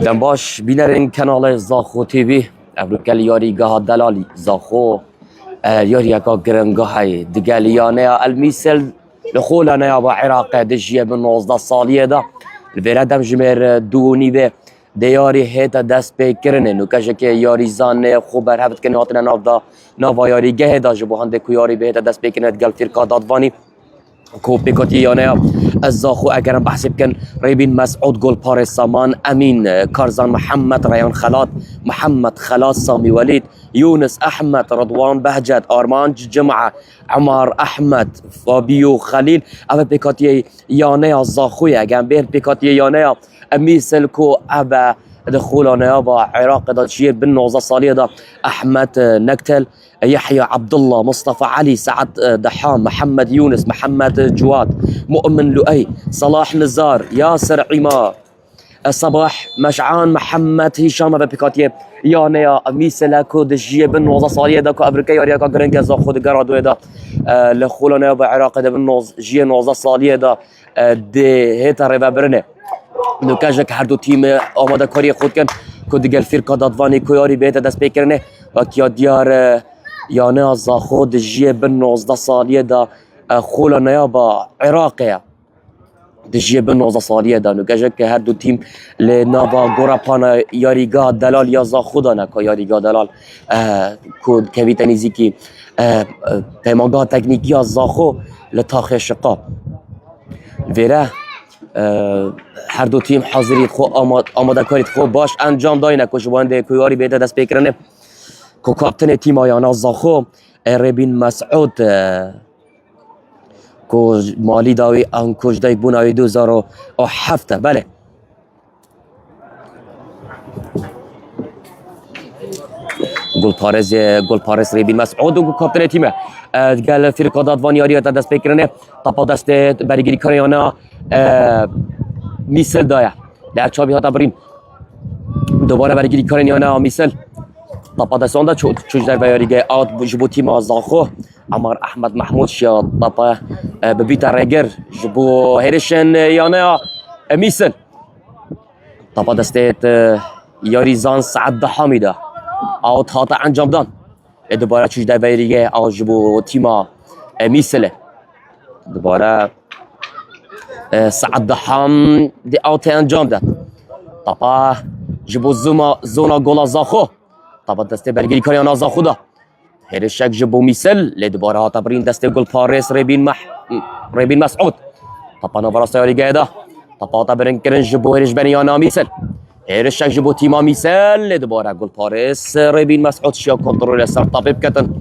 دم باش بینرین کانال زاخو تیوی ابروکل یاری گاه دلالی زاخو یاری اکا گرنگه های دگلیانه المیسل لخولانه با عراق دجیه به 19 سالیه دا الویردم جمیر دونی به دیاری هیتا دست پی کرنه نوکشه که یاری زان خوبر هفت کنی هاتنه ناف دا ناوا یاری گه دا جبو هنده که یاری به هیتا دست پی کرنه دگل فیرکا دادوانی کوپی کتیانه از زاخو اگرم بحث بکن ریبین مسعود گل پار سامان امین کارزان محمد ریان خلات محمد خلاص سامي وليد يونس احمد رضوان بهجت آرمان جمعه عمر احمد فابيو خليل اما بكاتي يانيا زاخويا جنب بكاتي يانيا اميسل كو ابا دخولنا با عراق دا شير بالنوزة صالية دا احمد نكتل يحيى عبد الله مصطفى علي سعد دحام محمد يونس محمد جواد مؤمن لؤي صلاح نزار ياسر عمار صباح مشعان محمد هشام ببيكاتيه يانيا ميسلا كود جي بالنوزة صالية دا كو ابريكا ياريا كا جرنجا زاخود جرادو دا لخولنا با عراق دا بالنوز جي نوزة صالية دا دي هيتا ريبا برنه نوکاجک هر دو تیم آماده کاری خود کن که دیگر فرقه دادوانی که یاری بهت دست بکرنه و که دیار یانه از خود جیه بن 19 سالیه دا خولا نیا با عراقه دجیه بن 19 سالیه دا نوکاجک هر دو تیم لنابا گوراپانا یاریگاه دلال یا زاخودانه که یاریگاه دلال که کویتنیزی که پیمانگاه تکنیکی از زاخو لطاخ شقا ویره هر دو تیم حاضرید خو آماده کارید خو باش انجام داینه که شبانده کویاری بیده دست بکرنه که کاپتن تیم آیانا زاخو ربین مسعود که مالی داوی انکوش دای بوناوی 2007 بله گل پارس ربین مسعود و کاپتن تیمه گل فرقه دادوانی یاری دست بکرنه تاپا دست بریگیری کاریانا میسل دایا در چابی ها بریم دوباره برگیری کارن یا نه میسل طبعا دستان دا چوش در بیاریگه آد جبو تیم آزاخو عمر احمد محمود شیا طبعا ببیت رگر جبو هیرشن یا نه میسل طبعا دستیت یاری زان سعد دحامی دا آد هاتا انجام دان دوباره چوش در بیاریگه آد جبو تیم میسل دوباره سعد دحام دي اوت انجام داد طبعا جبو زونا گل زاخو طبعا دسته برگیری کاریان زاخو دا هرشک جبو میسل لدوباره ها تبرین دسته گل پارس ربین مسعود طبعا نواراستا یاری گیده طبعا تبرین کرن جبو هرش بنیانا میسل هرشک جبو تیما میسل لدوباره گل پارس ربین مسعود شیا کنترول سر طبیب کتن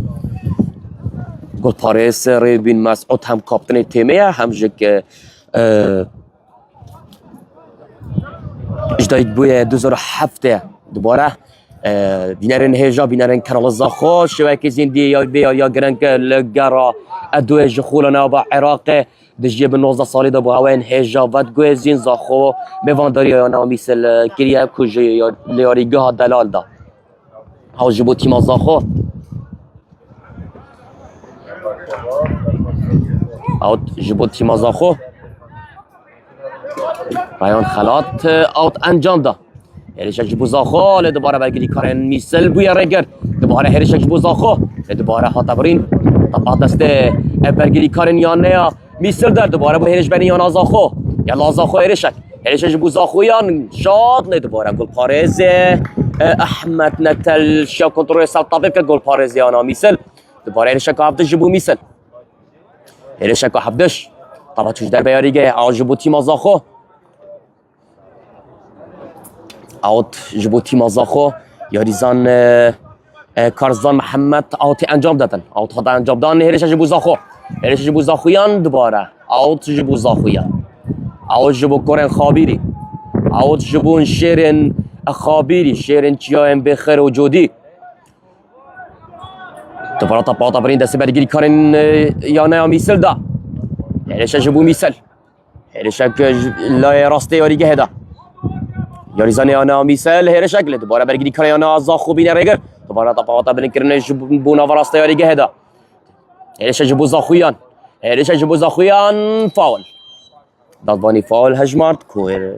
گل پارس ربین مسعود هم کاپتن تیمه هم جک اجداید بوی 2007 دوباره بینرین هجا بینرین کانال زاخو شبکه زندی یا گرنگ لگرا ادو جخولنا با عراق دجیه به 19 سالی دا با هوین هجا ود گوزین زاخو میوانداری یا نامیسل کریه کج لیاریگاه دلال دا ها جبو تیم زاخو اوت جبو تیم زاخو ریان خلات اوت انجام دا هرشک جبو زاخو دوباره برگیری کارن میسل بوی رگر دوباره هرشک جبو زاخو دوباره ها تبرین طبعا دست برگیری کارن یانه میسل در دوباره با هرش بنی یانا زاخو یا زاخو هرشک جبو زاخویان شاد دوباره گل پارز احمد نتل شا کنترل سال طبیب که گل پارز یانا میسل دوباره هرشک هفدش جبو میسل هرشک هفدش طبعا توش در بیاریگه جبو تیم زاخو اوت جبو تیم زاخو یاریزان کارزان محمد اوت انجام دادن اوت ها انجام دادن هرش جبو زاخو هرش جبو زاخویان دوباره اوت جبو زاخویان اوت جبو کورن خابیری اوت جبو شیرن خابیری شیرن چیایم بخیر و جودی دوباره طبعا برین دست برگیری کارن یانه میسل دا هرش جبو میسل هرش لای راسته یاریگه هدا یاریزان یانا میسل هرشک دوباره برگیری کار یانا زاخو بینه رگر دوباره طبعا برین کرنه جبو نواراسته یاریگه هدا هرش جبو زاخویان فاول دادوانی فاول هجمارد کویر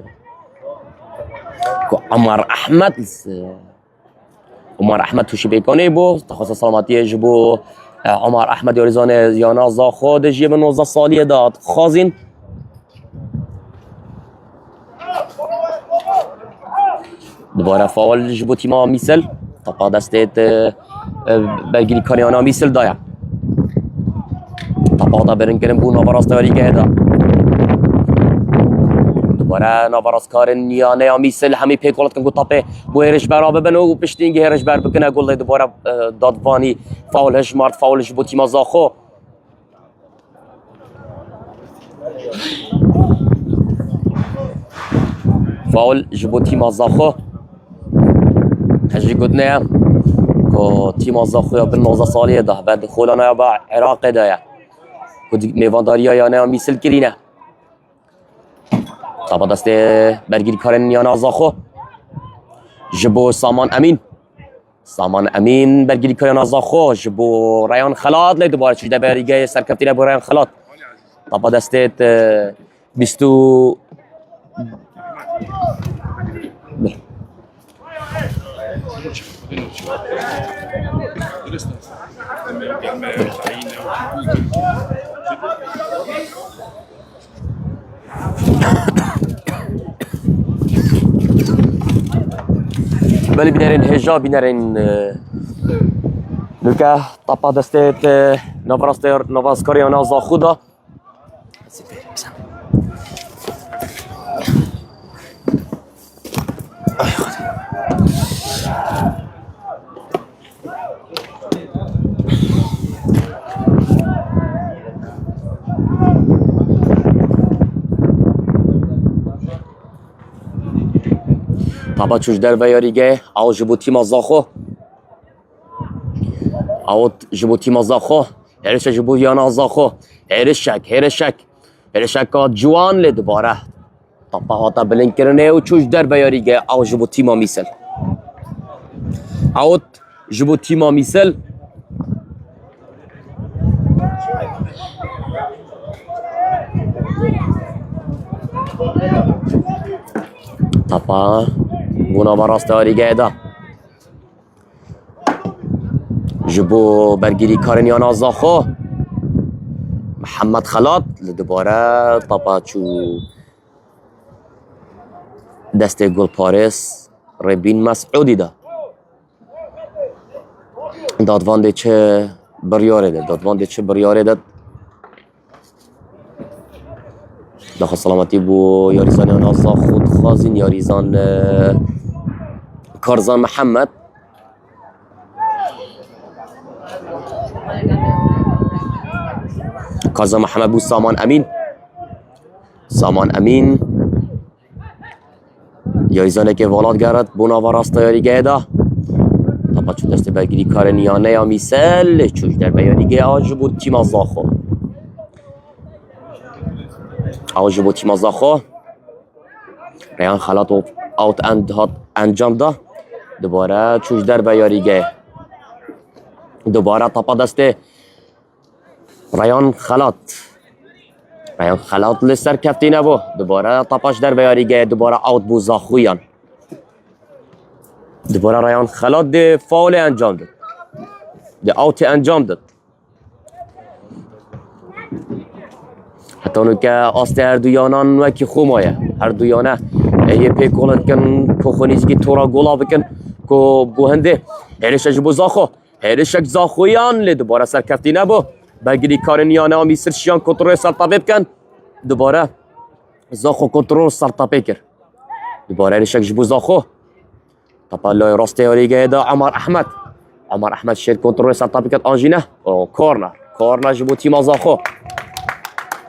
عمر احمد عمر احمد توشی بیکانه بو تخصص سلامتی جبو عمر احمد یاریزان یانا زاخو دجیب 19 سالی داد خازین دوباره فاول جبو تیما میسل طبعا دستت برگیری کاریانا میسل دایا طبعا دا برن کرن بو نابراز داری گهدا دوباره نابراز کارن نیانه یا میسل همی پیکولت کن گو طبه بو هرش برا ببنو و پشتینگی هرش بر بکنه گل دوباره دادوانی فاول هشمارد فاول جبو تیما زاخو فاول جبو تیما زاخو هجی گدنه که تیم زاخویا بن 19 سالیه ده بعد خولانا یا با عراق دایا که میوانداریا یا نه میسل کرینه طبعا دست برگیری کارن یا زاخو جبو سامان امین برگیری کارن زاخو جبو ریان خلات لی دوباره چیده بریگه سرکفتینه بو ریان خلات طبعا دستت بیستو بله بینرین هجا بینرین نکه طبعا دستت نواز کاری آنها زاخودا طبعا چوش در بیاریگه او جبوتی مزاخو او جبوتی مزاخو هرش جبوتی آنا زاخو هرشک جوان لی دوباره طبعا هاتا بلند کرنه و چوش در بیاریگه او جبوتی ما میسل او جبوتی ما میسل طبعا بونا براست آریگه دا جبو برگیری کارنیانا زاخو محمد خلات دوباره طبعا چو دست گل پارس ربین مسعودی دا دادوانده چه بریاره ده داخل سلامتی بو یاریزان آنا زاخو خازین یاریزان کارزان محمد بو سامان امین یاریزانه که والات گرد بو ناوا راستا یاریگه دا طبعا چون دسته برگیری کار نیانه یا میسل چوش در بیاریگه آج بود تیم زاخو ریان خلات و اوت انجام ده دوباره چوش در بیاریگه دوباره طبعا دسته ریان خلات لسر کفتی نبو دوباره طبعاش در بیاریگه دوباره اوت بو زاخویان دوباره ریان خلات ده فاول انجام داد ده اوت انجام داد حتی اونو که آسته هر دویانان وکی خومایه هر دویانه یه پیکولت کن که خونیزگی تورا گولا بکن که بو هنده هرشش بو زاخو هرشک زاخویان لی دوباره سرکفتی نبو بگیری کارنیانه ها میسر شیان کنترول سرطبه بکن دوباره زاخو کنترول سرطبه کر دوباره هرشک جبو زاخو طبعا لای راسته یاریگه دا عمر احمد شیر کنترول سرطبه کن آنجینه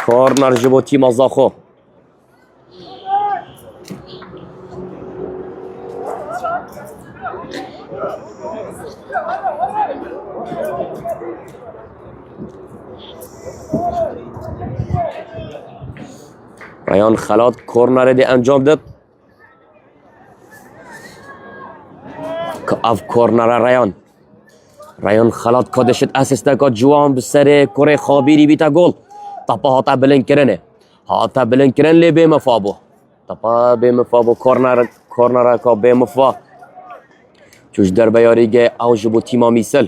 کورنر جبو تیم زاخو ریان خلات کورنر دی انجام داد که اف کورنر ریان خلات کادشت اسسته که جوان بسر کره خابیری بیتا گل طبعا هاتا بلند کرن لی بیم فابو طبعا بیم فابو کورنر کورنر که به مفا چوش در بیاریگه او جبو تیما میسل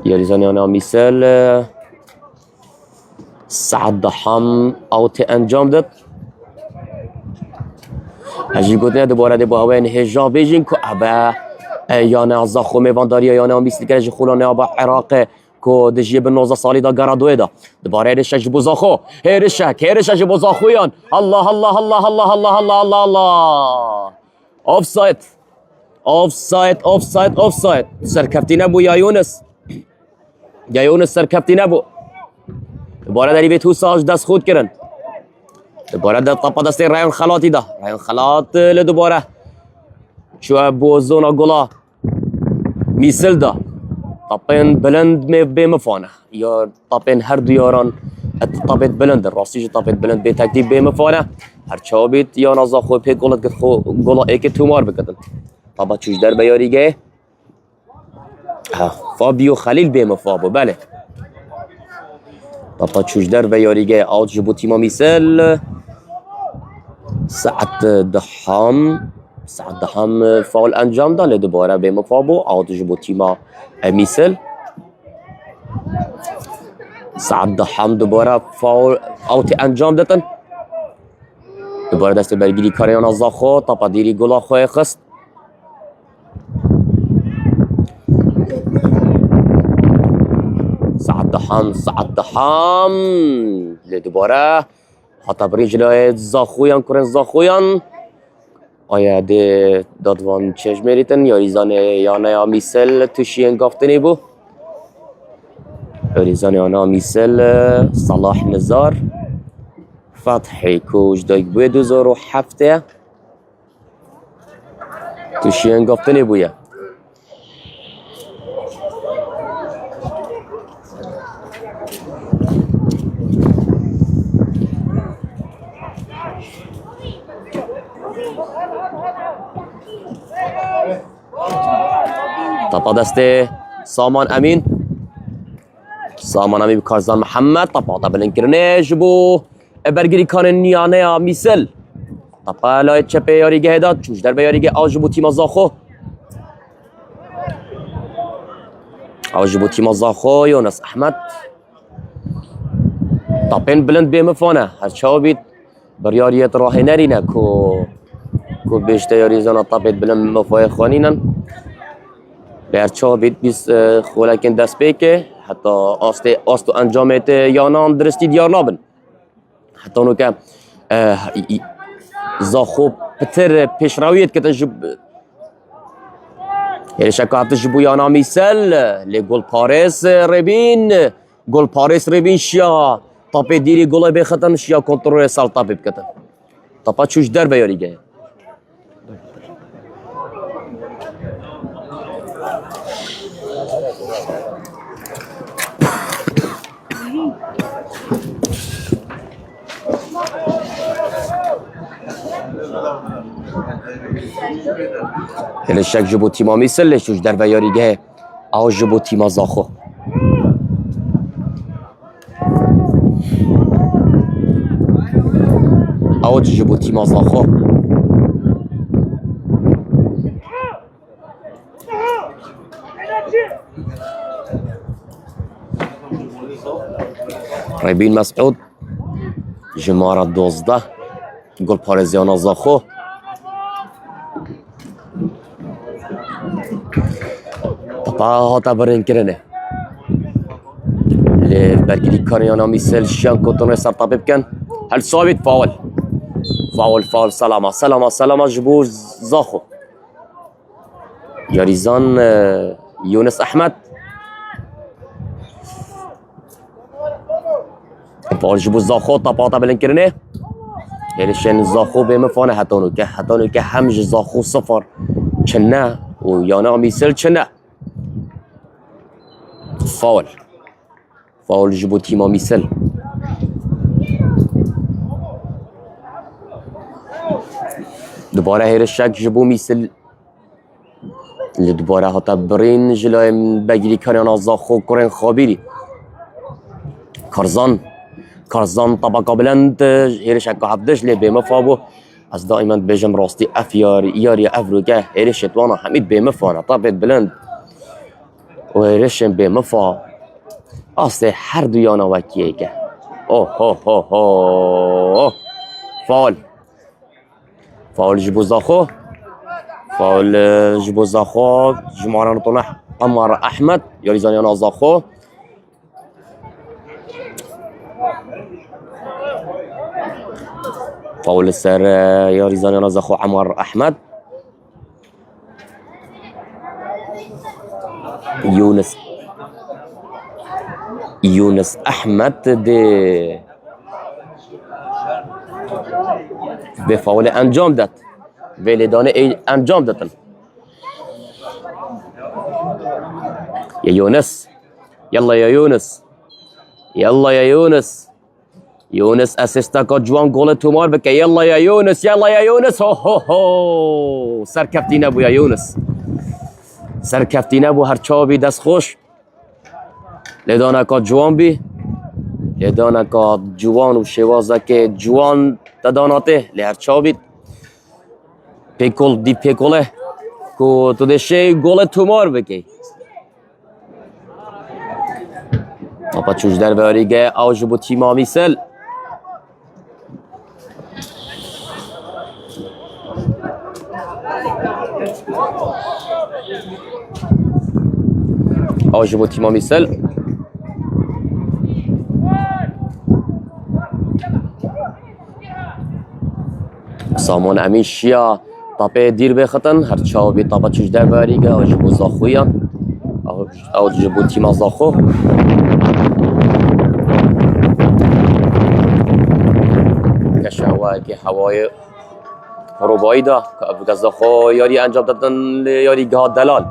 یاریزانی آنا میسل سعد دحام او تی انجام داد اجی گوتنه دوباره دی با اوین هجا بیجین که ابا یانا زاخو میوانداری یانا میسل که خلانه ابا عراق که دجیه به 19 سالی دا گرادوی دا دوباره هرشک جبو زاخو هرشک جبو زاخویان الله الله الله الله الله الله الله الله اوفساید اوفساید اوفساید اوفساید سرکفتی نبو یا یونس سرکفتی نبو دوباره داری به تو ساج دست خود کرن دوباره در طبقه دست رایان خلاطی ده رایان خلاط دوباره شو بو زونا گلا میسل ده طبین بلند می بمفانه یا طبین هر دیاران طبیت بلند راستیش طبیت بلند به تکتیب بمفانه هر چابیت یا نازا خوی پی گلت که خو گلا ایک تومار بکدن طبعا چوش در بیاریگه فابیو خلیل بمفابو بله طبعا چوش در بیاریگه آج جبوتی ما میسل سعد دحام فاول انجام داده دوباره به مفابو آج جبوتی ما میسل سعد دحام دوباره فاول آوتی انجام دادن دوباره دست برگیری کاریان از زاخو طبعا دیری گلا خوی خست سعد دحام دوباره حتی برین جلوی زاخویان آیا ده دادوان چشم میریتن یا نیا میسل توشی انگافتنی بو یاریزان یا میسل صلاح نزار فتحی کوش دایک بوی 2007 توشی انگافتنی بویا طبعا دست سامان امین کارزان محمد طبعا بلنکرنه جبو برگیری کان نیانه میسل طبعا لای چپه یاریگه هداد چوش در بیاریگه آجبو تیم زاخو یونس احمد طبعا بلند بمفانه هر چاوید بریاریت راهی نرینه کو بیشتر یاریزان طبعا بلند مفای خوانینن برچا بیت بیس خولکن دست بیکه حتی آستو انجامت یانان درستی دیار نابن حتی اونو که زاخو پتر پیشراویت که تجب یعنی شکایت تجبو یانا میسل لی گل پاریس ربین شیا طبی دیری گل بخطن شیا کنترول سال طبی بکتن طبا چوش در بیاری گه هلشک جبو تیما میسل شوش در بیاریگه او جبو تیما زاخو او جبو تیما زاخو ربین مسعود جمارة 12 گل پارزیانا زاخو طبعا هاتا برین کرنه برگیری کاریانا میسل شیان کتونه سر طبیب کن هل ثابت فاول سلامه جبور زاخو یاریزان یونس احمد فاول جبور زاخو طبعا برین کرنه هلشن زاخو بمفانه حتانو که همج زاخو صفر چنه و یانا میسل چنه فاول جبو تیما میسل دوباره هرشک جبو میسل دوباره هاتا برین جلوی بگیری کاریانا زاخو کرن خابیری کارزان طبقه بلند هرشک هفدش لی بمفابو از دائما بجم راستی اف یاری افروگه هیرش اتوانا حمید بمفانا طابت بلند و هیرشم بمفا آسته هر دویانا وکیه که اوه هو هو هو فاول جبو زاخو فاول جبو زاخو جمعنا نطلع عمر احمد ياري زانيانا زاخو فاول السر ياري زانيانا زاخو عمر احمد يونس احمد دي به فاول انجام داد ولیدانه انجام دادن يا يونس يلا يا يونس يلا يا يونس يونس اسيستا کا جوان گل تومار بك يلا يا يونس يلا يا يونس هو هو هو سرکفتین ابو يا يونس سرکفتین ابو هر چابی دست خوش لیدانه کا جوان بی لیدانه کا جوان و شوازه که جوان تداناته لهر چابی پیکل دی پیکله کو تو دشه گل تومار بکی اپا چوش در باریگه آج بو تیما میسل آج بو تیما میسل سامان امین شیا تاپه دیر بخطن هر چاو بی تاپه چوش در باریگه آج بو زاخویا آج بو تیما زاخو کشاوه که هوای ربایی دا که زاخو یاری انجام دادن یاری گاه دلال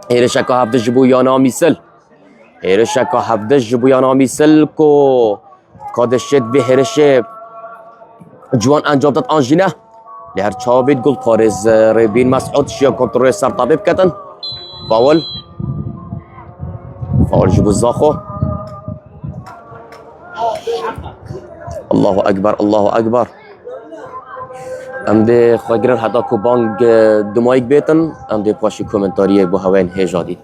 هیرش که هفته جبو یانا میسل هیرش که هفته جبو یانا میسل کو کادشت به هیرش جوان انجام داد آنجینه لهر چابید گل پارز ریبین مسعود شیا کنترول سر طبیب کتن فاول جبو زاخو الله اکبر الله اکبر ام ده خواهگرن حتی که بانگ دمایک بیتن ام ده پاشی کومنتاریه بو هوین هیجادی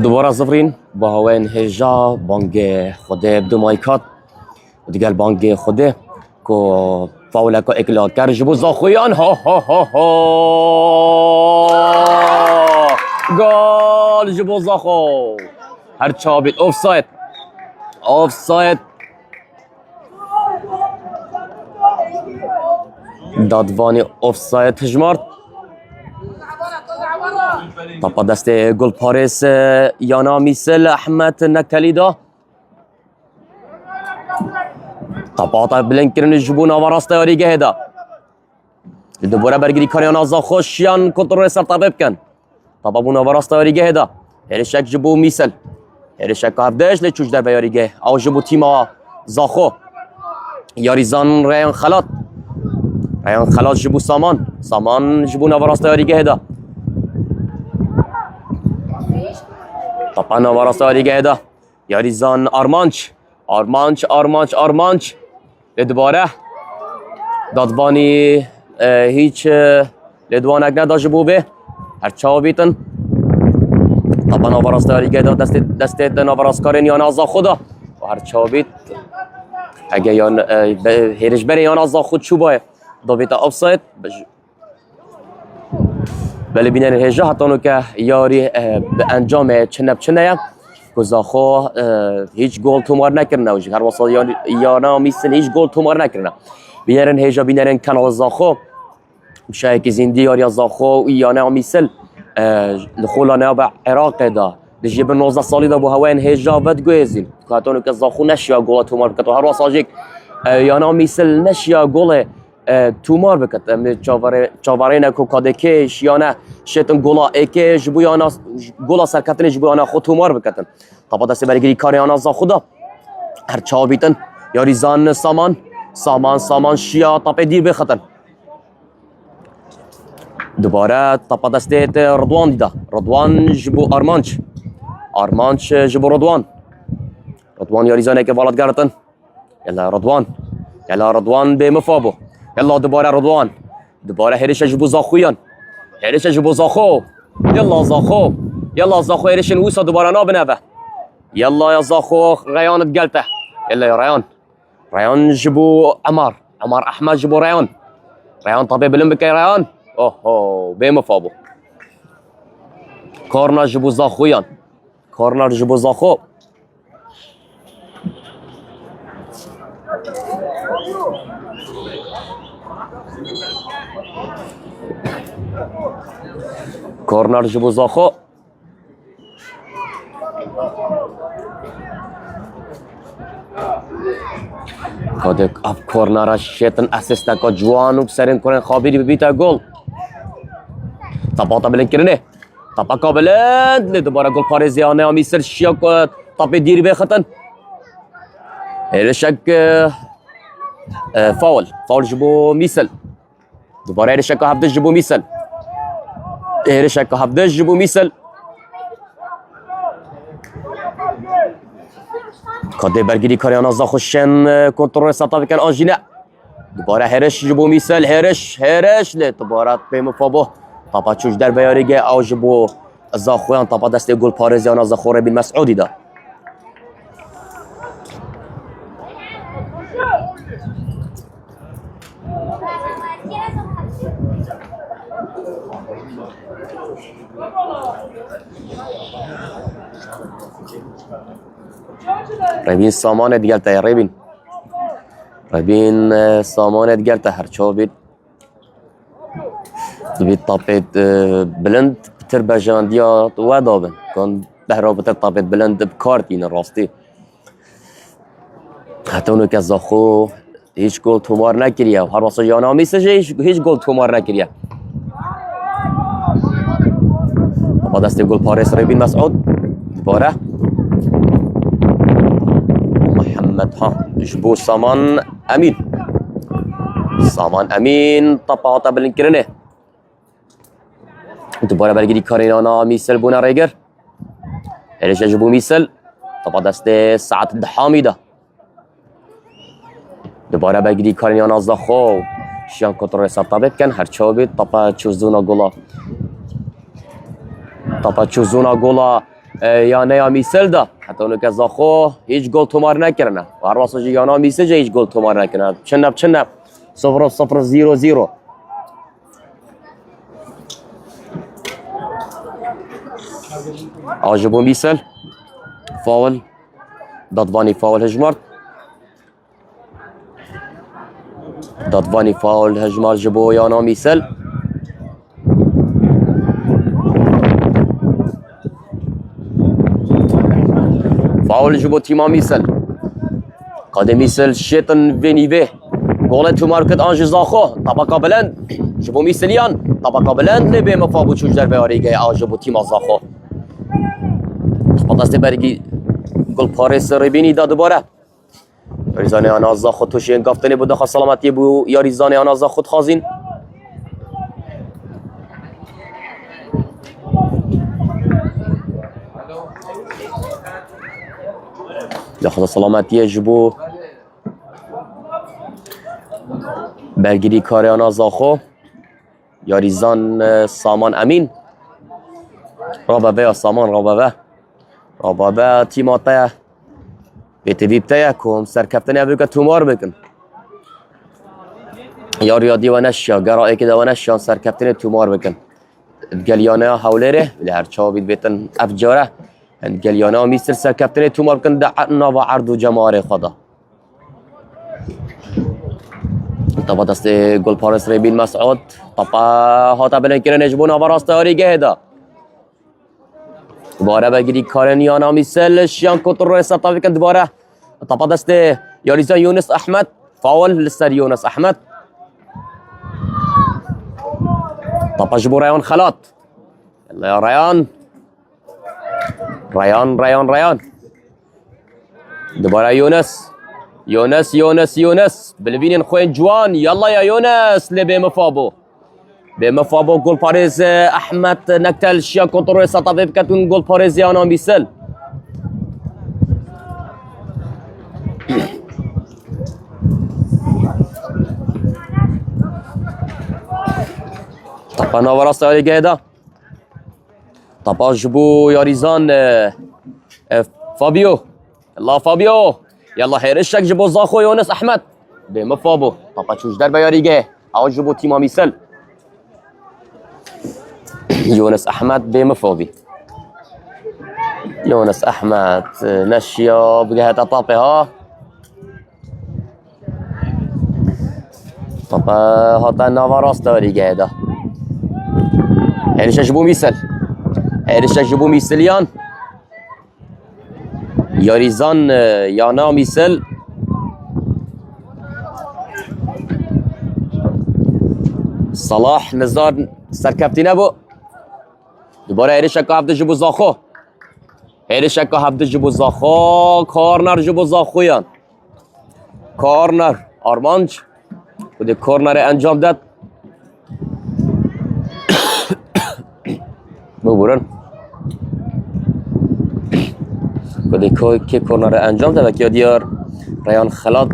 دوباره زفرین با هوین هجا بانگ خوده بدو مایکات و دیگر بانگ خوده که فاوله که اکلا کر جبو زاخویان ها ها ها ها گال جبو زاخو هر چابید اوفساید اوفساید دادوانی اوفساید هجمارد طبعا دست گل پاریس یانا میسل احمد نکتلیدا طبعا بلنکرین جبون آواراسته یاریگه هدا دوباره برگیری کاریان آزا خوشیان کنترل سر طبیب کن طبعا بون آواراسته یاریگه هدا هرشک جبو میسل هرشک هفدهش لیچوش در بیاریگه او جبو تیما زاخو یاریزان ریان خلات ریان خلات جبو سامان جبو آواراسته یاریگه هدا طبعا وراسته دیگه ده یاریزان آرمانچ لدواره دادوانی هیچ لدوانک نداشت بوبه هر چاو بیتن طبعا وراسته دیگه ده دست نواراسکارین یا نازا خودا و هر چاو بیت اگه یان هیرش بره یا نازا خود چو بای دو بیت آفساید بله بینن هجا حتی که یاری به انجام چنب چنه گزاخو هیچ گل تومار نکرنه و هر وصل یانا میسن هیچ گل تومار نکرنه بینن هجا بینن کانال زاخو میشه که زندی یاری زاخو یانا میسل دخولانه به عراق دا دیگه به 19 سالی دا بو هوین هجا ود گویزین کاتونو که زاخو نشیا گل تومار بکت و هر وصل یانا میسل نشیا گل تومار بکت چاواره نکو کادکش یا نه شتن گلا اکش بو یا گلا سرکتنش بو یا خود تومار بکتن طبعا دست برگیری کاری آن از خدا هر چا بیتن یاری زان سامان شیا طبعا دیر بخطن دوباره طبعا دست رضوان دیده رضوان جبو آرمانچ جبو رضوان یاری زانه که والد گرتن یلا رضوان به مفابو يلا دوباره رضوان دوباره هرش جبو زاخویان هرش جبو زاخو يلا زاخو هرش نوسا دوباره نابنابه يلا يا زاخو ريان تقلته يلا يا ريان جبو عمار احمد جبو ريان طبيب لمبك يا ريان اوه بيم فابو كورنر جبو زاخويان كورنر جبو زاخو كورنر جبو زاخو کادک اب کورنر شیطن اسیست کا جوانو بسرین کنن خابیری ببیتا گل طبعا بلند کرنه طبعا قابلند دوباره گل پاريزيانه امیسر شیا کو طبعا دیر بختن هرشک فاول جبو میسل دوباره هرشک هفته جبو میسل هرشک هفته جبو میسل کاده برگیری کاریان از خوشن کنترل سطح بکن آنجینه دوباره هرش جبو میسل هرش لی دوباره بیم فابو طبعا چوش در بیاریگه او جبو زاخویان طبعا دست گل پاريزيان از خوره بین مسعودی دا ريبين سامان دیگر تا ريبين ربين سامان گرته هرچا بید بید طابت بلند بتر بجاندیا و دابن كان بهرا بتر طابت بلند بکارت این راستی حتی اونو که زاخو هیچ گل تومار نکریه و هر واسه جانا میسه هیچ گل تومار نکریه با دست گل پارس ربین مسعود باره محمد ها جبو سامان امین سامان امین طبعا بلند کرنه دوباره برگیری کارینانا میسل بونا ریگر هرش جبو میسل طبعا دست سعد حامیده دوباره برگیری کارینانا زاخو شیان کنترل سرطابه کن هرچا بید طبعا چوزونا گولا طبعا چوزونا گولا یا نیا میسل ده حتی اونو که زاخو هیچ گل تومار نکرنه و هر واسه جیانا میسل هیچ گل تومار نکرنه چنب 0-0-0-0 عاجبو میسل فاول دادوانی فاول هجمارت دادوانی فاول هجمار جبو یانا میسل فاول جبو تیما میسل قد میسل شیطن وینیوه گول تومار کد آنج زاخو طبقا بلند جبو میسلیان طبقا بلند لبه مفابو چوش در بیاریگه آجبو تیما زاخو دست برگی گل پارس ربینی داد دوباره یاریزانه آنازا خود توشین گفتنی بود داخل سلامتی بو یاریزانه آنازا خود خازین داخل سلامتی جبو برگیری کار آنازا خو یاریزان سامان امین راببه یا سامان راببه تیماته بیتویبته کم سرکفتنی ابرو که تومار بکن یا ریادی و نشیا گرایی که دو نشیان سرکفتنی تومار بکن گلیانه حوله ره هرچا بید بیتن افجاره گلیانه میستر سرکفتنی تومار بکن دعنا و عرض و جمار خدا طبعا دست گل پارس ربین مسعود طبعا هاتا بلن کرن اجبون و راسته آریگه ده دوباره بگیری کارنیانا میسل شیان کنترل سطاوی کن دوباره طبعا دست یاریزان یونس احمد فاول لسر یونس احمد طبعا جبو ریان خلات يلا يا ريان دوباره يونس بلبینین خوین جوان يلا يا يونس لبه مفابو گل پاريز احمد نكتل شيا كنترول سطاوي بكتون گل پاريز يانا ميسل طبعا ناورا سالي جيدا طبعا جبو ياريزان فابيو يلا حيرشك جبو زاخو يونس احمد بمفابو طبعا شوش در بياري جيه او جبو تيما ميسل يونس احمد بمفابي يونس احمد نشيا بجهة اطاپها طبعا هاتا ناورا سالي جيدا حيرشك جبو ميسليان یاریزان یانا میسل صلاح نزار سرکفتی نبو دوباره هیرشکا هفته جبو زاخو کارنر جبو زاخویان کارنر آرمانج بوده کارنر انجام داد ببورن کدی که کورنر انجام داد که دیار ریان خلاد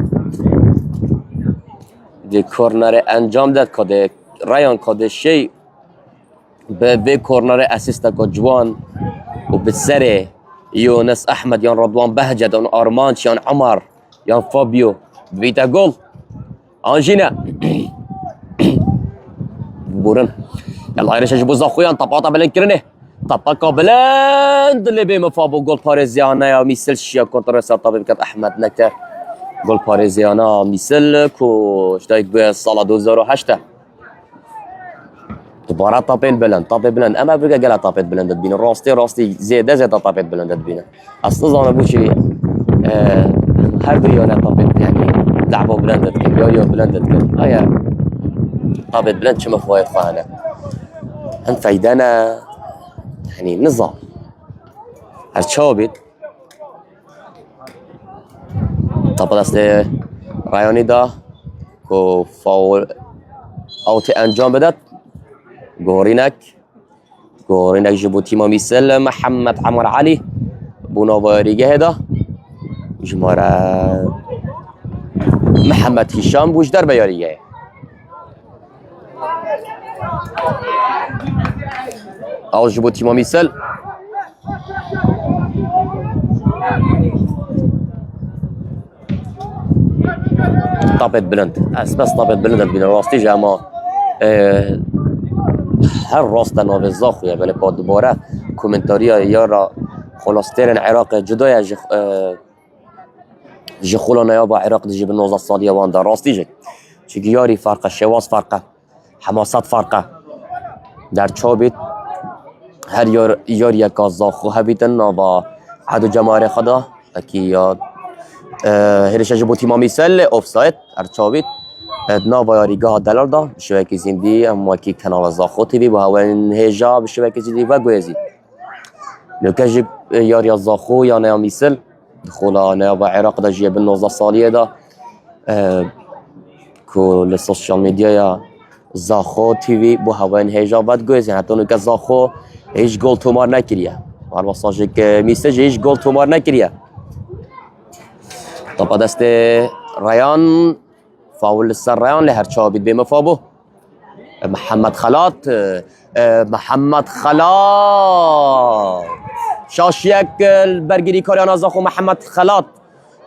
دی کورنر انجام داد کدی ریان کدی شی به کورنر اسیست کو جوان و به سر یونس احمد یان رضوان بهجت یان آرمانچ یان عمر یان فابیو بیتا گل آنجینا بورن يلا عيرش جبو زاخويان طبقا بلند كرنه طبقا بلند اللي بمفابو جول باريزيانا يا ميسل شيا كونتر سالطه بكت احمد نكتر گل پارزیانا میسل کو اشتاید به سال 2008 دوباره طاپت بلند اما بگه گلا طاپت بلند بینه راستی زیاده طاپت بلند بینه اصلا زانه بوشی هر دویانه طاپت یعنی لعبه بلندت کن یا بلندت کن آیا طاپت بلند چه مفاید خواهنه هم فایدانا يعني نظام هرچابید طبعا است رایانی دا که فاول اوت انجام بدد گورینک جبو تیما میسل محمد عمر علی بوناواریگه هدا جماره محمد هشام بوش در بیاریگه او جبو تیما میسل طابت بلند بس طابت بلند بین راستی جاما هر راست ناو زاخویه ولی با دوباره کومنتاریا یارا خلاصترین عراق جدای خلا نیا با عراق دیجی به 19 سالیه وان در راستی جد چگه یاری فرقه شواز فرقه حماست فرقه در چابید هر یار یک از زاخو هبیتن با عدو جماعه خدا اکی یاد هرش جبوتی ما میسل اوفساید ارچاوید ادنا با یاریگاه دلار دا بشوی که زندی اما کی کانال زاخو تیوی با هون هجا بشوی که زندی و گویزید لکه یاری زاخو یا نیا میسل دخولا نیا با عراق دا جیه بن 19 سالیه دا که لسوشال میدیا یا زاخو تیوی با هون هجا بد گویزید حتی نکه زاخو هیچ گل تومار نکریه هر واسه که میسل هیچ گل تومار نکریه طبعا دست ریان فاول سر ریان لهر چابید به مفابو محمد خلات شاشیک برگیری کاریانا زاخو محمد خلات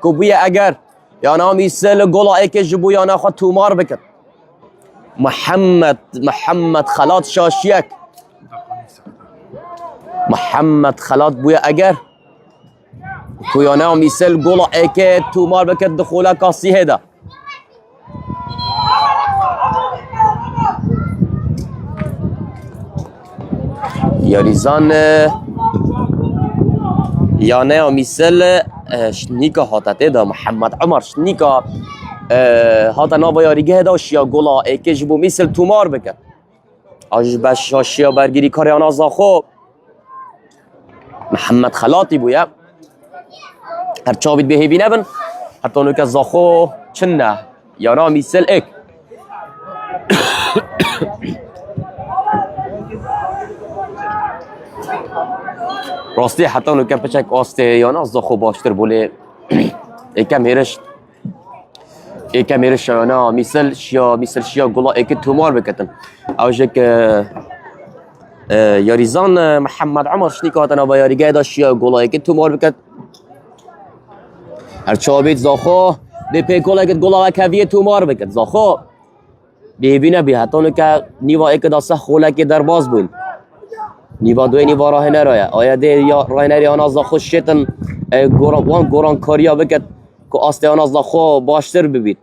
کوبیه اگر یانا میسل گل ایک جبو یانا خود تومار بکد محمد خلات شاشیک محمد خلات بویا اگر کویانه میسل گل ایک تومار بکد دخوله کاسی هدا یاریزان یانه میسل شنیکا هاتته دا محمد عمر شنیکا هاتا نابا یاریگه دا شیا گل ایک جبو میسل تومار بکد آج بش شیا برگیری کاریانا زاخو محمد خلاطی بویا هر چابید بهی بی نبن حتی اونو که زاخو چنه یانا میسل ایک راستی حتی اونو که پچک آسته یانا زاخو باشتر بوله ایکم هیرش یانا میسل شیا گلا ایک تومار بکتن اوجه که یاریزان محمد عمر شنیکاتنا با یاریگه دا شیا گلا ایک تومار بکت هر چابید زاخو دی پیکولا اگه گلا و کویه تومار بکد زاخو ببینه بی حتی اونو که نیوا ایک داسته خوله که در باز بون نیوا دوی نیوا راه نرایه آیا دی راه نری آن از زاخو شیطن گوران کاریا بکد که آسته آن از زاخو باشتر ببید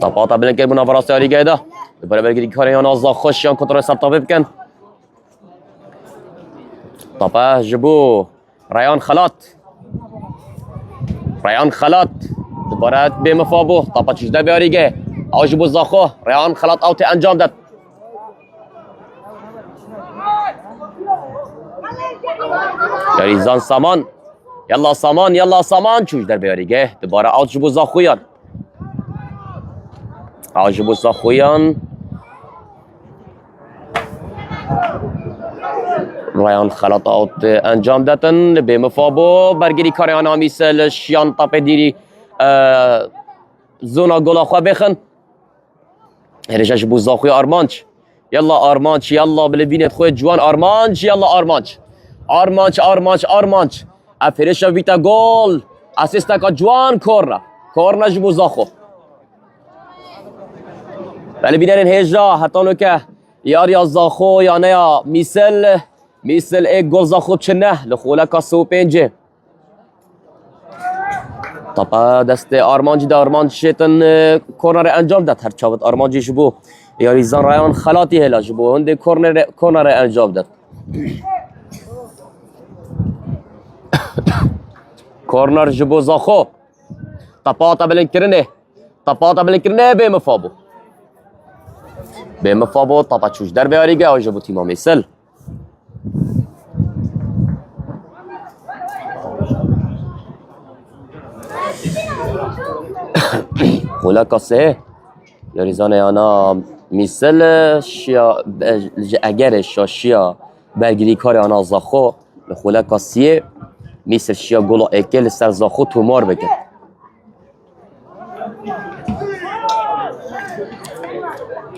طبعا بلن که بنا براسته آری گه دا برای برگیری کاری آن از زاخو شیان کنترل سر طابه بکن طبعا جبو ریان خلات دوباره به مفابو طبعا چجده بیاری گه او جبو زاخو ریان خلات اوتی انجام داد یاریزان سامان یلا سامان چوش در بیاریگه دوباره آج جبو زاخویان رایان خلاط آوت انجام دادن به مفابو برگیری کاریان آمیسل شیان تاپ دیری زونا گلا خواه بخن هرشا جبو زاخوی آرمانچ یلا بلبینت خوی جوان آرمانچ افرشا ویتا گول اسیستا کا جوان کورنا جبو زاخو ولی بینرین هجا حتی اونو که یاریا زاخو یا نه یا میسل ایک گل زاخو چنه لخوله کا 35 طبعا دست آرمانجی ده آرمانج شیطن کورنر انجام داد هر چاوت آرمانجی جبو یاریزان رایان خلاتی هلا جبو هنده کورنر انجام داد کورنر جبو زاخو طباطا بلنکرنه به مفابو طبعا چوش در بیاریگه و جبو تیما میسل خولا کاسه یاریزان یانا میسل شیا اگر شاشیا برگیری کار آنا زاخو خولا کاسیه میسل شیا گلا اکل سر زاخو تومار بکن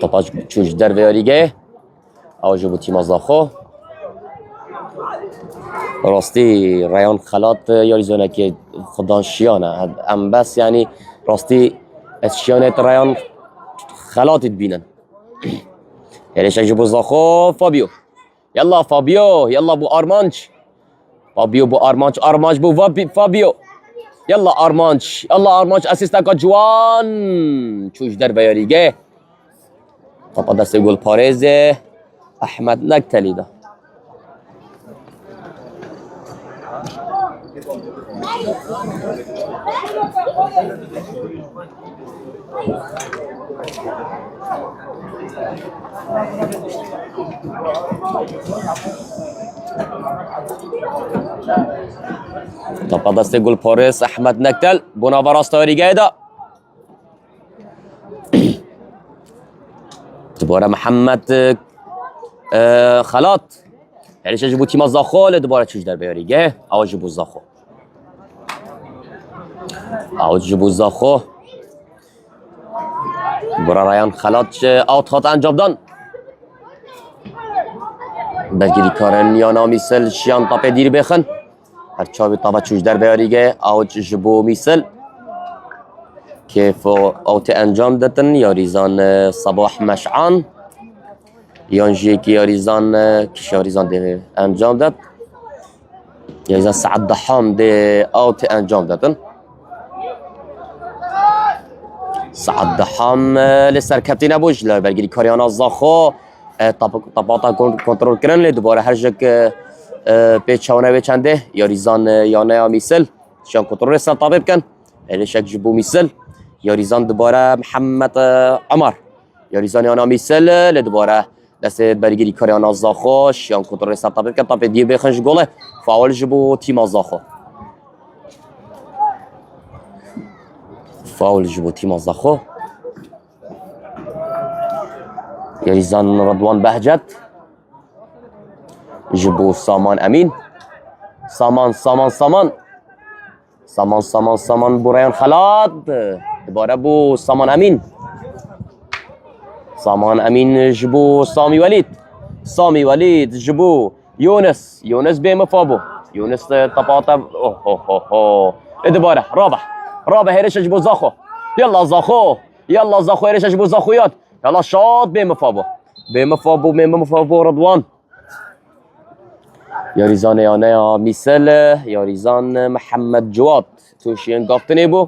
طبعا چوش در بیاریگه او جبو تیما زاخو راستی رایان خلات یاریزانه که خدان شیانه ام بس یعنی راستی از شیانت رایان خلاتت بینن هرش جبو زاخو فابیو يلا فابيو يلا بو ارمانج ارمانج بو فابيو يلا ارمانج اسيستا کا جوان چوش در بیاریگه طبعا دست گل پارز احمد نکتلی ده طبعا دست گل پارس احمد نکتل بناور استاریگه ده دوباره محمد خلاط یعنی جبو تیما زاخو دوباره چوش در بیاریگه او جبو زاخو برای رایان خلاط اوت خاط انجام دان بلگیری کارن یا نامیسل شیان تاپ دیر بخن هر چاوی تاپا چوش در بیاریگه او جبو میسل کیف اوت انجام دادن یاریزان صباح مشعان یانجی که یاریزان ده انجام داد یاریزان سعد دحام ده اوت انجام دادن سعد دحام لسر کپتین ابوش برگیری کاریانا زاخو طباطا کنترل کردن دوباره هر جک پیچونه بچنده یاریزان یانه میسل شان کنترل رسن طابب کن هلشک جبو میسل یاریزان دوباره محمد عمر یاریزان یانا میسل دوباره دست برگیری کاریانا زاخو شان کنترل رسن طابب کن طابب دیر بخنش گله فاول جبو تیما زاخو فاول جبو تیما زاخو یاریزان رضوان بهجت جبو سامان امین سامان برایان خلات دوباره بو سامان امین جبو سامی ولید جبو یونس بیم فابو یونس طباطا دوباره رابح هرش جبو زاخو يلا زاخو هرش جبو زاخویات يلا شاط بیم فابو رضوان یاریزان یانه میسل یاریزان محمد جواد توشین گافتنی بو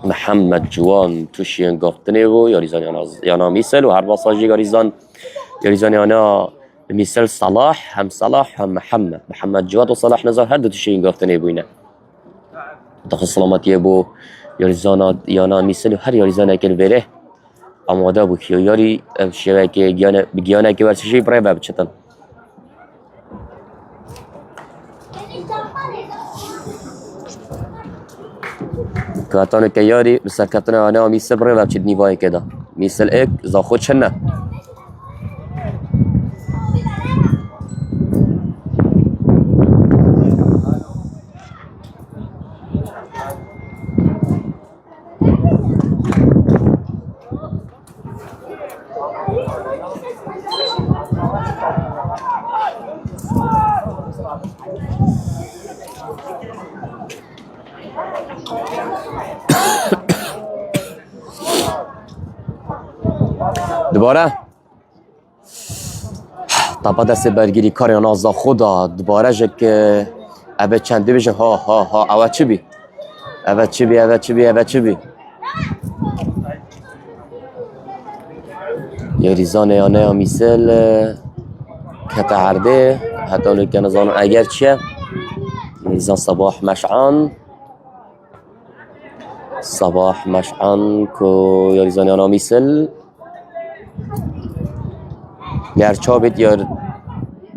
محمد جوان توشین گافتنی بو یاریزان یانا میسل و هر باساجی یاریزان یانا میسل صلاح هم محمد جواد و صلاح نظر هر دو توشین گافتنی بو اینا داخل سلامتی بو یانا میسل و هر یاریزان که بره آماده بو که یاری شوه که گیانه که ورسشی برای بچتن کاتانو که یاری بسر کاتانو آنها میسل برای بچت نیوایی که دا میسل ایک زاخود چنه دوباره طبعا دست برگیری کار یا نازا خدا دوباره جک اوه چنده بشن ها اوه چی بی اوه چی بی یا ریزان یا نه میسل کتعرده حتی اونو که نزانو اگر چیه ریزان صباح مشعان که یا ریزان یا نه میسل گرچابت یا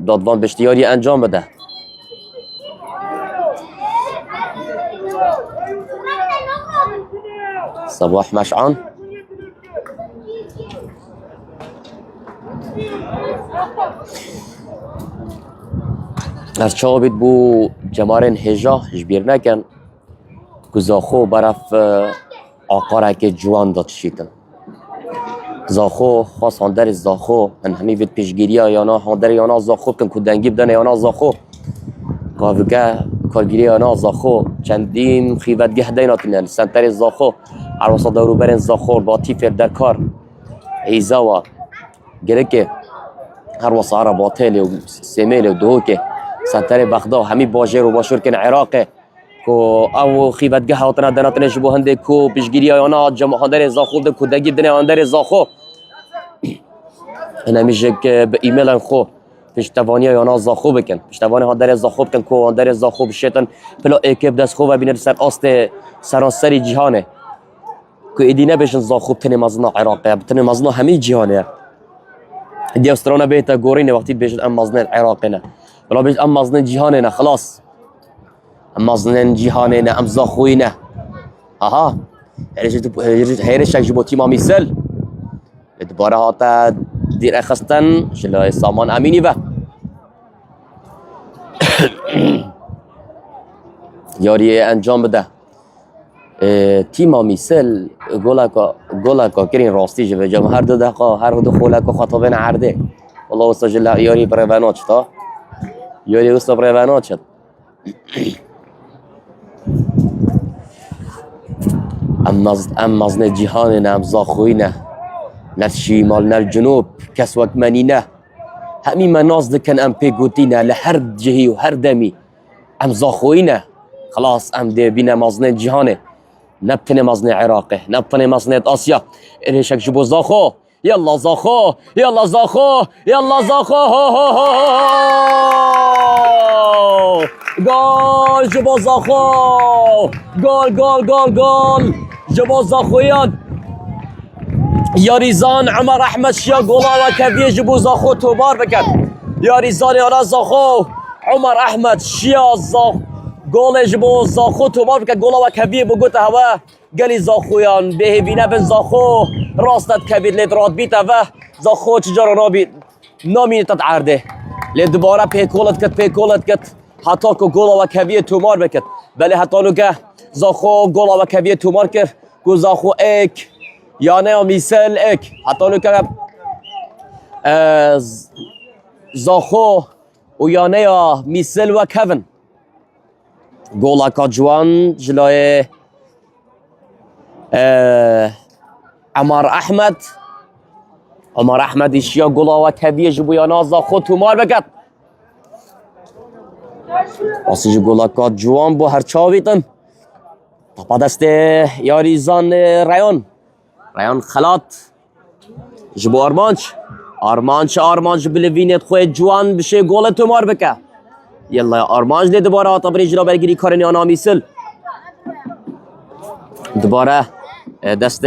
دادوان بشتیاری انجام بده صباح مشعان از چابت بو جمارن هجا جبیر نکن که زاخو برف آقاره که جوان داد شیکن زاخو خاص هندر زاخو ان همی وید پیشگیری ها یانا هندر یانا زاخو کن که دنگی بدن یانا زاخو قاوگه کارگیری یانا زاخو چندین خیوتگه دیناتینن سنتر زاخو عروسا دارو برن زاخو با تیفر در کار ایزاوا گرکه هر وصاره باطل و سمیل و دوکه سنتر بغداد همی باجر و باشور کن عراقه کو او خیوتگه هاتنا دناتن شبو هنده کو پیشگیری آنا جمع هندر زاخو ده کودگی بدن هندر زاخو انا میشه که به ایمیل خو پشتوانی آنا زاخو بکن پشتوانی هندر زاخو بکن کو هندر زاخو بشتن پلا اکیب دست خو و بینر سر آست سراسری جهانه که ایدینه بشن زاخو بتنی مزنا عراقه بتنی مزنا همه جهانه دی استرانا بیتا گورینه وقتی بشن ام مزنا عراقه نه ولا بشن ام مزنا جهانه نه خلاص ام مزنا جهانه نه ام زاخوی نه آها هیرش جبو تیما میسل دوباره هاتا دیر اخستن شلای سامان امینی و یاری انجام بده تیما میسل گولاکا کرین راستی جبه جمع هر دو دقیقه هر دو خولاکا خطابین عرده والله استجل یاری بریوانات شد یاری است بریوانات شد ام مزن جهان نه زاخوی نه نه شمال نه جنوب کس وقت منی نه همین مناز دکن ام پی گوتینه لهر جهی و هر دمی ام زاخوی نه خلاص ام ده بینه مزن جهانه نبتني مزني عراقي نبتني مزني آسيا إيش جبو زاخو يلا زاخو يلا زاخو يلا زاخو جول جبو زاخو جول جبو زاخويان يا ريزان عمر أحمد شيا جولا وكبيه جبو زاخو توبار بكت يا ريزان يا زاخو عمر أحمد شيا زاخو گل جبو زاخو تو بار که گلا و کبیر بگوت هوا گلی زاخویان به بینه بن زاخو راستت کبیر لید راد بیت و زاخو چجارا نامی تد عرده لید دوباره پیکولت کت حتی که گلا و کبیر تومار بکت بله حتی نو که زاخو گلا و کبیر تومار کرد که زاخو ایک یانه میسل ایک حتی نو که زاخو و یانه میسل و کوین گولا کا جوان جلوی عمر احمد ایشیا گولا و کبیه جبو یا نازا خود تومار بکت واسی جو گولا کا جوان بو هر چاویتن پا دست یاریزان ریان خلات جبو آرمانچ بلوینت خوی جوان بشه گولا تومار بکت يلا يا ارمانج دي دوباره طب رجلا برگیری کارنی آنا میسل دوباره دست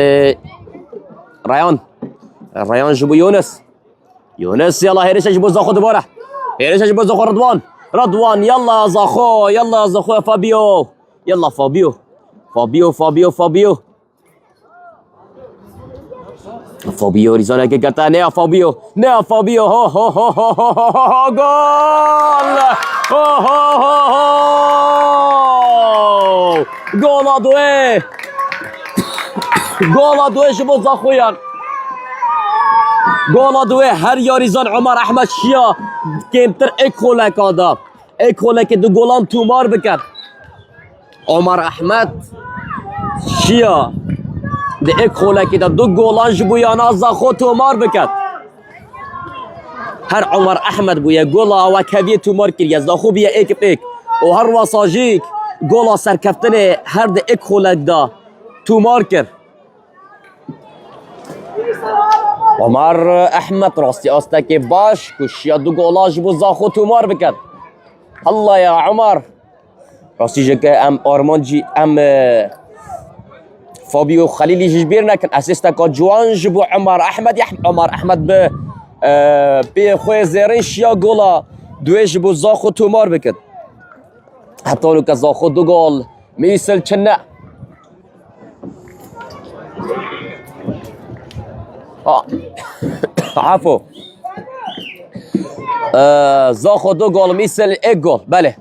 ریان جبو یونس يلا هيرش جبو زاخو دوباره هيرش جبو زاخو رضوان يلا زاخو فابيو يلا فابيو ریزانه که گتا نه فابيو گل گولا دوه شبو زاخویان گولا دوه هر یاریزان عمر احمد شیا کمتر ایک خولک دو گولان تومار بکن عمر احمد شیا ده ایک خوله که ده دو گولان جبو یانا زاخو تومار بکد هر عمر احمد بویا گولا و کبیه تومار کریه زاخو بیا ایک پیک و هر واساجیک گولا سرکفتن هر ده ایک خوله ده تومار کر عمر احمد راستی آسته که باش کشیا دو گولا جبو زاخو تومار بکد الله یا عمر راستی جکه ام آرمان جی ام فابیو خلیلی جبیر نکن اسیستا که جوان جبو عمر احمد عمر احمد به بی خوی زیرش یا گولا دوی جبو زاخو تومار بکد حتی لو که زاخو دو گول میسل چنه عفو زاخو دو گول میسل ایک گول بله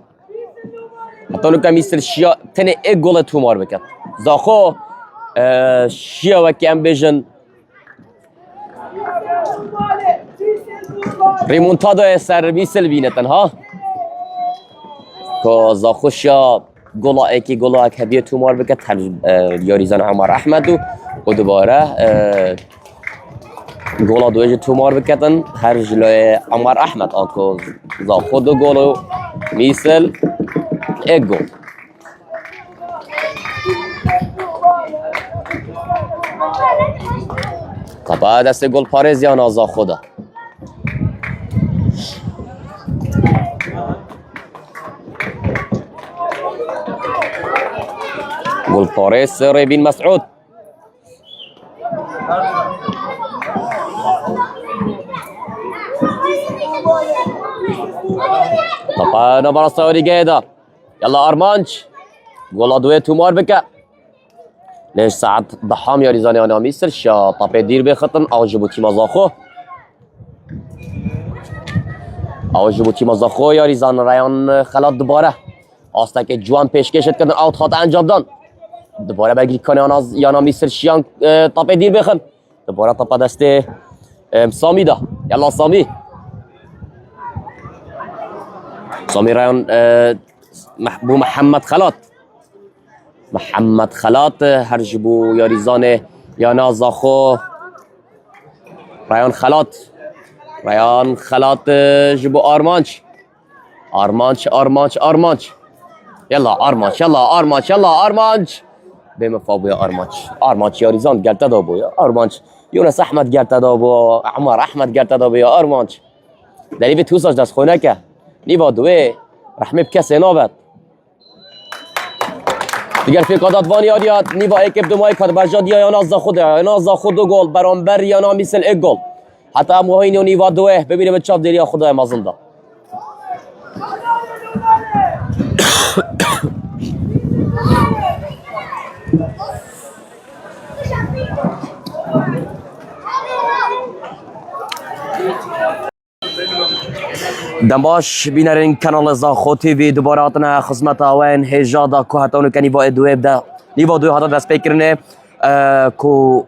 حتی لو که میسل شیا تنه ایک گول تومار بکد زاخو شیا وکی ام بیجن ریمونتادا سر میسل بینتن ها که زاخو شیا گولا ایکی گولا اک هدیه تومار بکد هر یاریزان عمر احمد و دوباره گولا دویج تومار بکدن هر جلوی عمر احمد آکو زاخو دو گولو میسل ایک گول طبعا دست گل پارز یا نازا خودا گل پارز ریبین مسعود طبعا نبرا صوري قيدة يلا ارمانش گولا دوی تومار بکه ليش ساعات ضحام يا ريزاني انا ميسر شا طابي دير بخطن او جبوتي مزاخو او جبوتي مزاخو يا ريزان ريان خلات دوباره آستا که جوان پیشکشت کردن اوت خاطر انجام دادن دوباره بگی کنه انا یا ميسر شیان طابي دير بخن دوباره طابا دست سامي ده يلا سامي سامي ريان بو محمد خلات محمد خلات هر جبو یاریزان یانا زاخو ریان خلات جبو آرمانچ يلا آرمانچ بهم فابویا آرمانچ یاریزان گرتا دا بویا آرمانچ یونس احمد گرتا دا بو عمر احمد گرتا دا بویا آرمانچ دلی به توساش دست خونه که نیبا دوی رحمه بکسی نابد دیگر فیقادات وانی آریاد نیوا ایکب دومای کد بجاد یا نازا خود دو گل برانبر یا نامیسل ایک گل حتی موهین و نیوا دوه ببینیم چاپ دیریا خدای مازنده دماش بینرین کانال زاخو تیوی دوباره آتنا خدمت آوین هجادا که هتانو که نیوا دوی بده نیوا دوی هتا دست پیکرنه که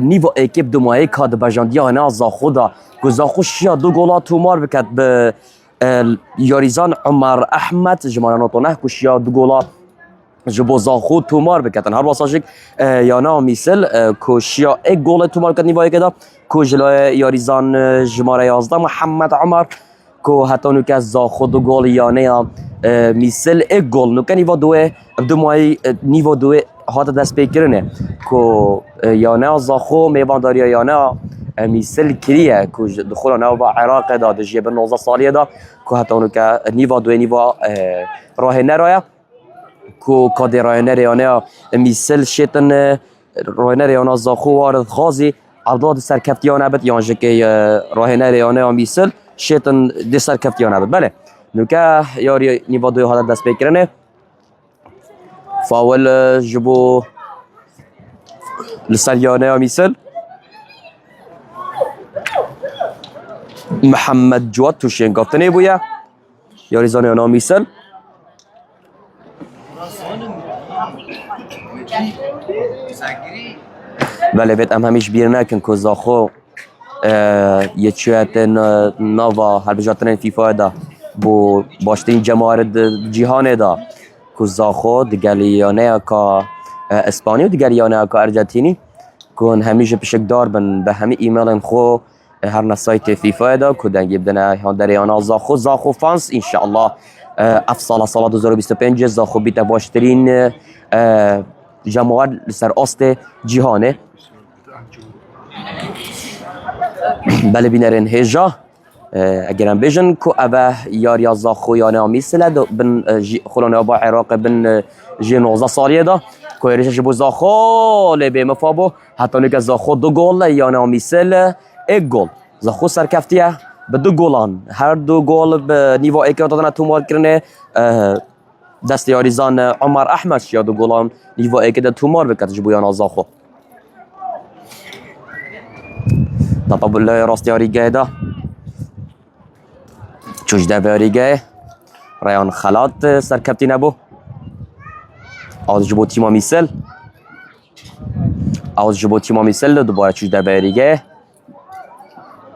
نیوا اکیب دومایی که بجاندی آنها زاخو دا که زاخو شیا دو گولا تومار بکد به یاریزان عمر احمد جمعنا نطنه که شیا دو گولا جبو زاخو تومار بکتن هر واساشک یانا میسل که شیا ایک گول تومار کد نیوایی کدا که جلوی یاریزان جمعه 11 محمد عمر که حتی نو که زاخو دو گول یانه میسل ایک گول نو که نیوا دوه دومایی نیوا دوه هات دست پیکرنه که یانه زاخو میوانداری یانه میسل کریه که دخول نو با عراق داد جیب 19 سالیه دا که حتی نو که نیوا دوه نیوا راه نرایه که کادی راه نریانه میسل شیطن راه نریانه زاخو وارد خازی عبدالله سرکفتیانه بد یانجه که راه نریانه میسل شیطن دی سرکفتیانه بد بله نوکه یاری نیوا دوی حالت دست بکرنه فاول جبو لسریانه میسل محمد جواد توشین گفتنه بویا یاری زانه میسل بله بيت ام هميش بيرنا كن كوزاخو يتشوات نوفا هالبجاتن فيفا دا بو باشترين جماهير جهان دا كوزاخو دقاليانه كا اسباني ودقاليانه كا ارجنتيني کن همیشه پشک دار بن به همه ایمیل خو هر نسایت فیفا دا کدن گیبدن هان دریانا زاخو فانس انشاءالله اف سال 2025 زاخو بیت باشترین جماعت سر آست جهانه بله بینرین هجا اگرم بیشن که اوه یاریا زاخو یا نامی سله بن خلانه با عراق بن جی 19 سالیه دا که ایرشش بو زاخو لبه مفابو حتی نکه زاخو 2 گل یا نامی سله 1 گل زاخو سرکفتیه به 2 گلان هر 2 گل به نیوا ایکه دادن تومار کرنه دست یاریزان عمر احمد یا 2 گلان نیوا ایکه ده تومار بکرد جبو یا زاخو طبعا بالله راست یاریگه ده چوجده بیاریگه ریان خلات سرکپتی نبو از جبو تیما میسل دوباره چوجده بیاریگه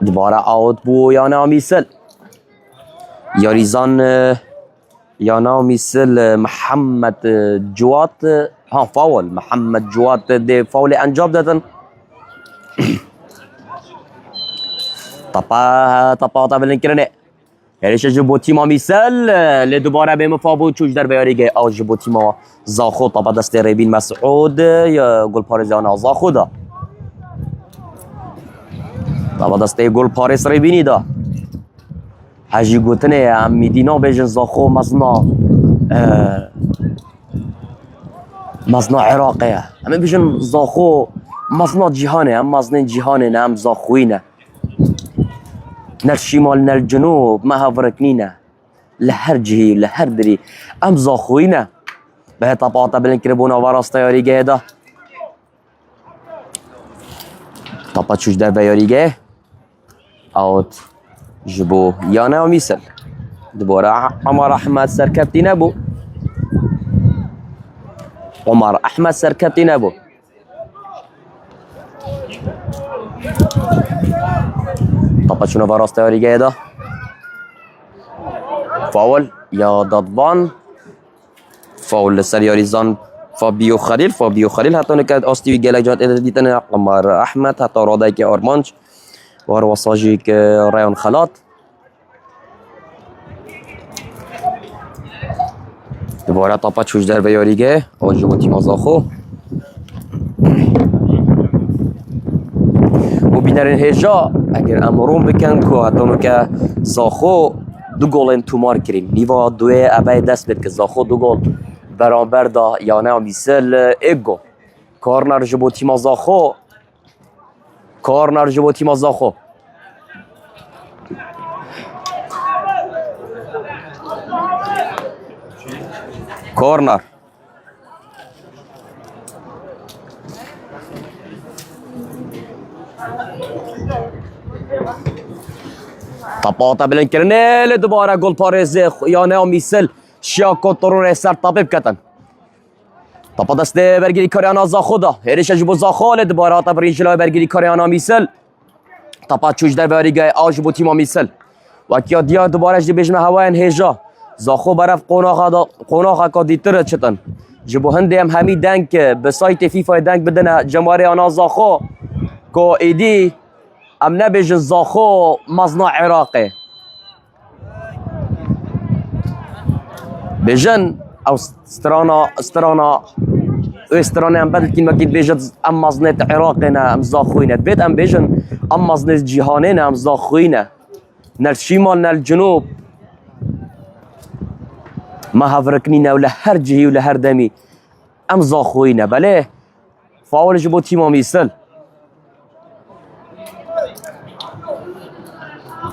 دوباره آوت بو یانا میسل یاریزان یانا میسل محمد جوات فاول محمد جوات ده فاول انجام دادن طبعا بلنکرنه هرش جبو تیما میسل لی دوباره به مفابو چوش در بیاریگه او جبو تیما زاخو طبعا دست ریبین مسعود یا گل پارزیان زاخو دا طبعا دست گل پارس ریبینی دا حجی گوتنه هم میدینا بیجن زاخو مزنا عراقه همه بیجن زاخو مزنا جهانه هم مزنا جهانه نه هم زاخوینه نل شمال نل جنوب ما هفركنينا لهر جهي لهر دري ام زاخوينا به طبعا بلنكربونا وراس تياري جيدا طبعا شوش در بياري جي اوت جبو يانا وميسل دبورا عمر احمد سركبتي نبو عمر احمد سركبتي نبو طبعا شنو براس تياري ده فاول يا ضدبان فاول لسر ياريزان فابيو خليل حتى نكاد استوي جالك جات ديتنا عمر احمد حتى رادايك ارمانج وار وصاجيك ريان خلاط دوباره طبعا شوش در بياريجه اوجو تيم زاخو بینرین هجا اگر امروم بکن که حتی که زاخو 2 گل تومار کریم نیوا 2 ابای دست بید که زاخو 2 گل برابر دا یانه میسل 1 گل کارنر جبو تیما زاخو کارنر طبعا بلنکرنه دوباره گل پارزه یانه میسل شیا کنترل سر طبیب کتن طبعا دست برگیری کاریانا زاخو دا هریش جبو زاخو دوباره طبعا ریجلای برگیری کاریانا میسل طبعا چوش در بریگه آجبو تیما میسل وکیا دیا دوباره جدی بجمه هواین هیجا زاخو برف قوناخا کا دیتر چتن جبو هنده هم همی دنگ به سایت فیفا دنگ بدن جماره آنا زاخو که ایدی ام نبیج زاخو مزنا عراقه بیجن او استرانا ام بدل کن وکید بیجد ام مزنت عراقه نه ام زاخوینه بید ام بیجن ام مزنت جهانه نه ام زاخوینه نل شمال نل جنوب ما هفرکنینه ولا هر جهی ولا هر دمی ام زاخوینه بله فاول جبو تیما میسل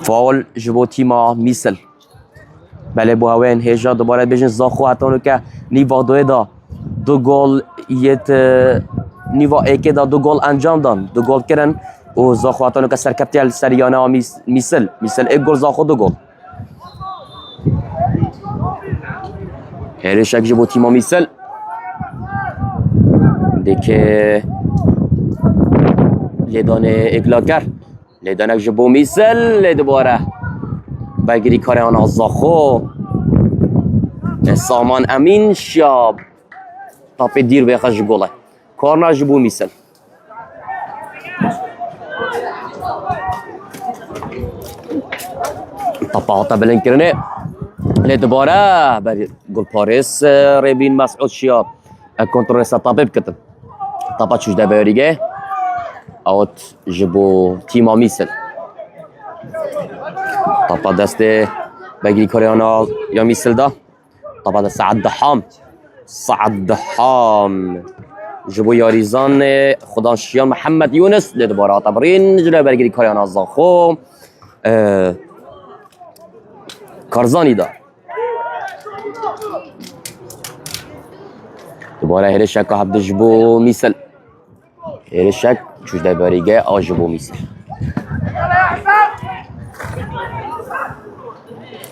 فاول جبو تیما میسل بله بو هاوین هیجا دوباره بیجن زاخو حتانو که نیوا دوی دا 2 گل یت نیوا ایکی دا 2 گل انجام دان 2 گل کرن و زاخو حتانو که سرکپتی سریانه میسل 1 گل زاخو 2 گل هرشک جبو تیما میسل دیگه لیدانه اگلاکر لیدانک جبو میسل دوباره بگیری کار آن زاخو سامان امین شاب تاپ دیر بخش گله کارنا جبو میسل طبعا بلنكرني لدبارة قول باريس ريبين مسعود شيا كونترول طبيب كتب طبعا شوش دابا ريجي اوت جبو تيما ميسل طبعا دستي باقي كوريانا يا ميسل ده طبعا سعد دحام جبو ياريزان خدان شيان محمد يونس لدبارة طبرين جلا باقي كوريانا زاخو كارزاني ده دوباره هرشك عبد جبو ميسل هرشك شوش ده باريجا او جبو ميسل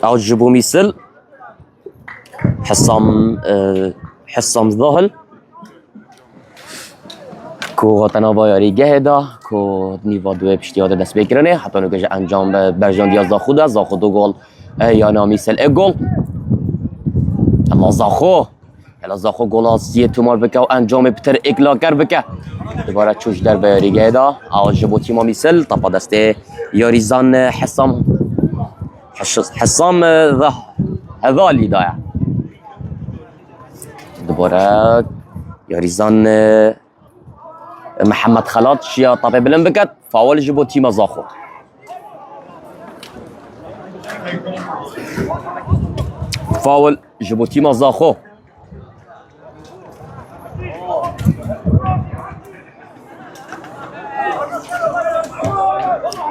او جبو ميسل حسام ظهل كو غطنا باريجا هدا كو نيفا دو بشتياده دست بگیرنه حتی نوکش انجام برجان دیاز زاخو دو گل یا ميسل اگل اما زاخو گل سیه تومار بکه و انجام بتر اگلاگر بکه دوباره چوش در بیاریگه دا او جبو تیما میسل طبعا دسته یاریزان حسام هذالی دا دوباره یاریزان محمد خلات شیا طبعا بلن بکت فاول جبو تیما زاخو فاول جبو تیما زاخو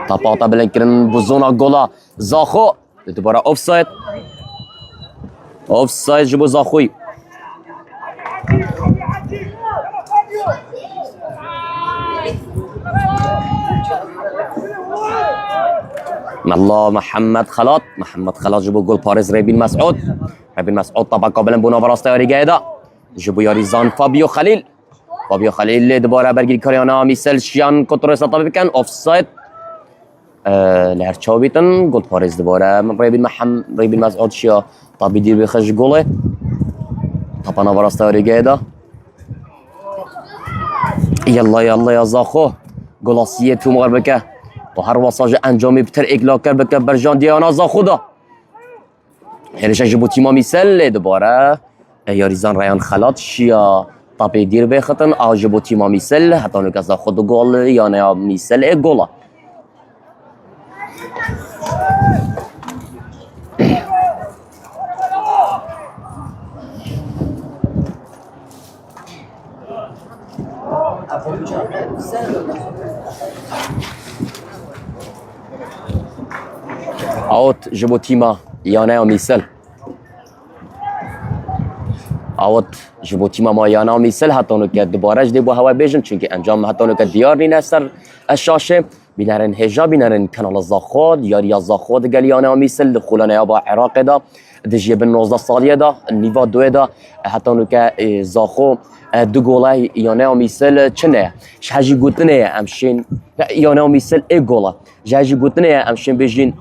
طبعا بلنكرن بزونا جولا زاخو دوباره اوفسايد جبو زاخوي الله محمد خلات جبو جول باريس ريبين مسعود طبعا قبلا بونا براستا ياريجايدا جبو ياريزان فابيو خليل دوباره برگیری کاریانا میسل شیان کنترل طبیب کن اوفساید لهرچاو بیتن گل پاریس دوباره ريبين مسعود شیا طبی دیر بخش گله طبعا براستا ياريجايدا يلا يا زاخو گلاسیه تو مغربکه و هر واساج انجامی بتر اگلاکر بکه برجان دیانا زاخو دا هرش جبو تیما میسل دوباره یاریزان ریان خلات شیا طبي دير بيختن او جبو تيما ميسل حتى انو كذا خد جول يعني ميسل جولا اوت جبو تيما يعني ميسل اوت جبو تیما مایانا میسل حتی اونو که دوباره جدی با هوا بیجن چونکه انجام حتی اونو که دیار نینه سر الشاشه بینرن هجا بینرن کانال زاخود یاری زاخود گلیانا میسل دخولانه یا با عراق دا دجیه بن 19 سالیه دا نیوا دو دا حتی اونو که زاخو دو گوله یانا میسل چنه شهجی گوتنه امشین یانا میسل ای گوله شهجی گوتنه امشین بیجین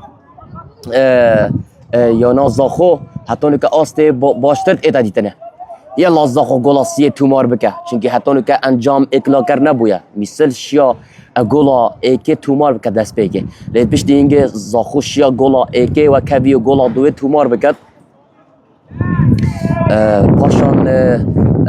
یانا زاخو حتی اونو که آسته باشتر ایتا دیتنه يلا زاخو گلاسیه تومار بکه چونکه حتی اونو که انجام اکلاکر نبویه میسل شیا گلا ایکه تومار بکه دست بگه لید پیش دینگه زاخو شیا گلا ایکه و کوی گلا دوه تومار بکد پاشان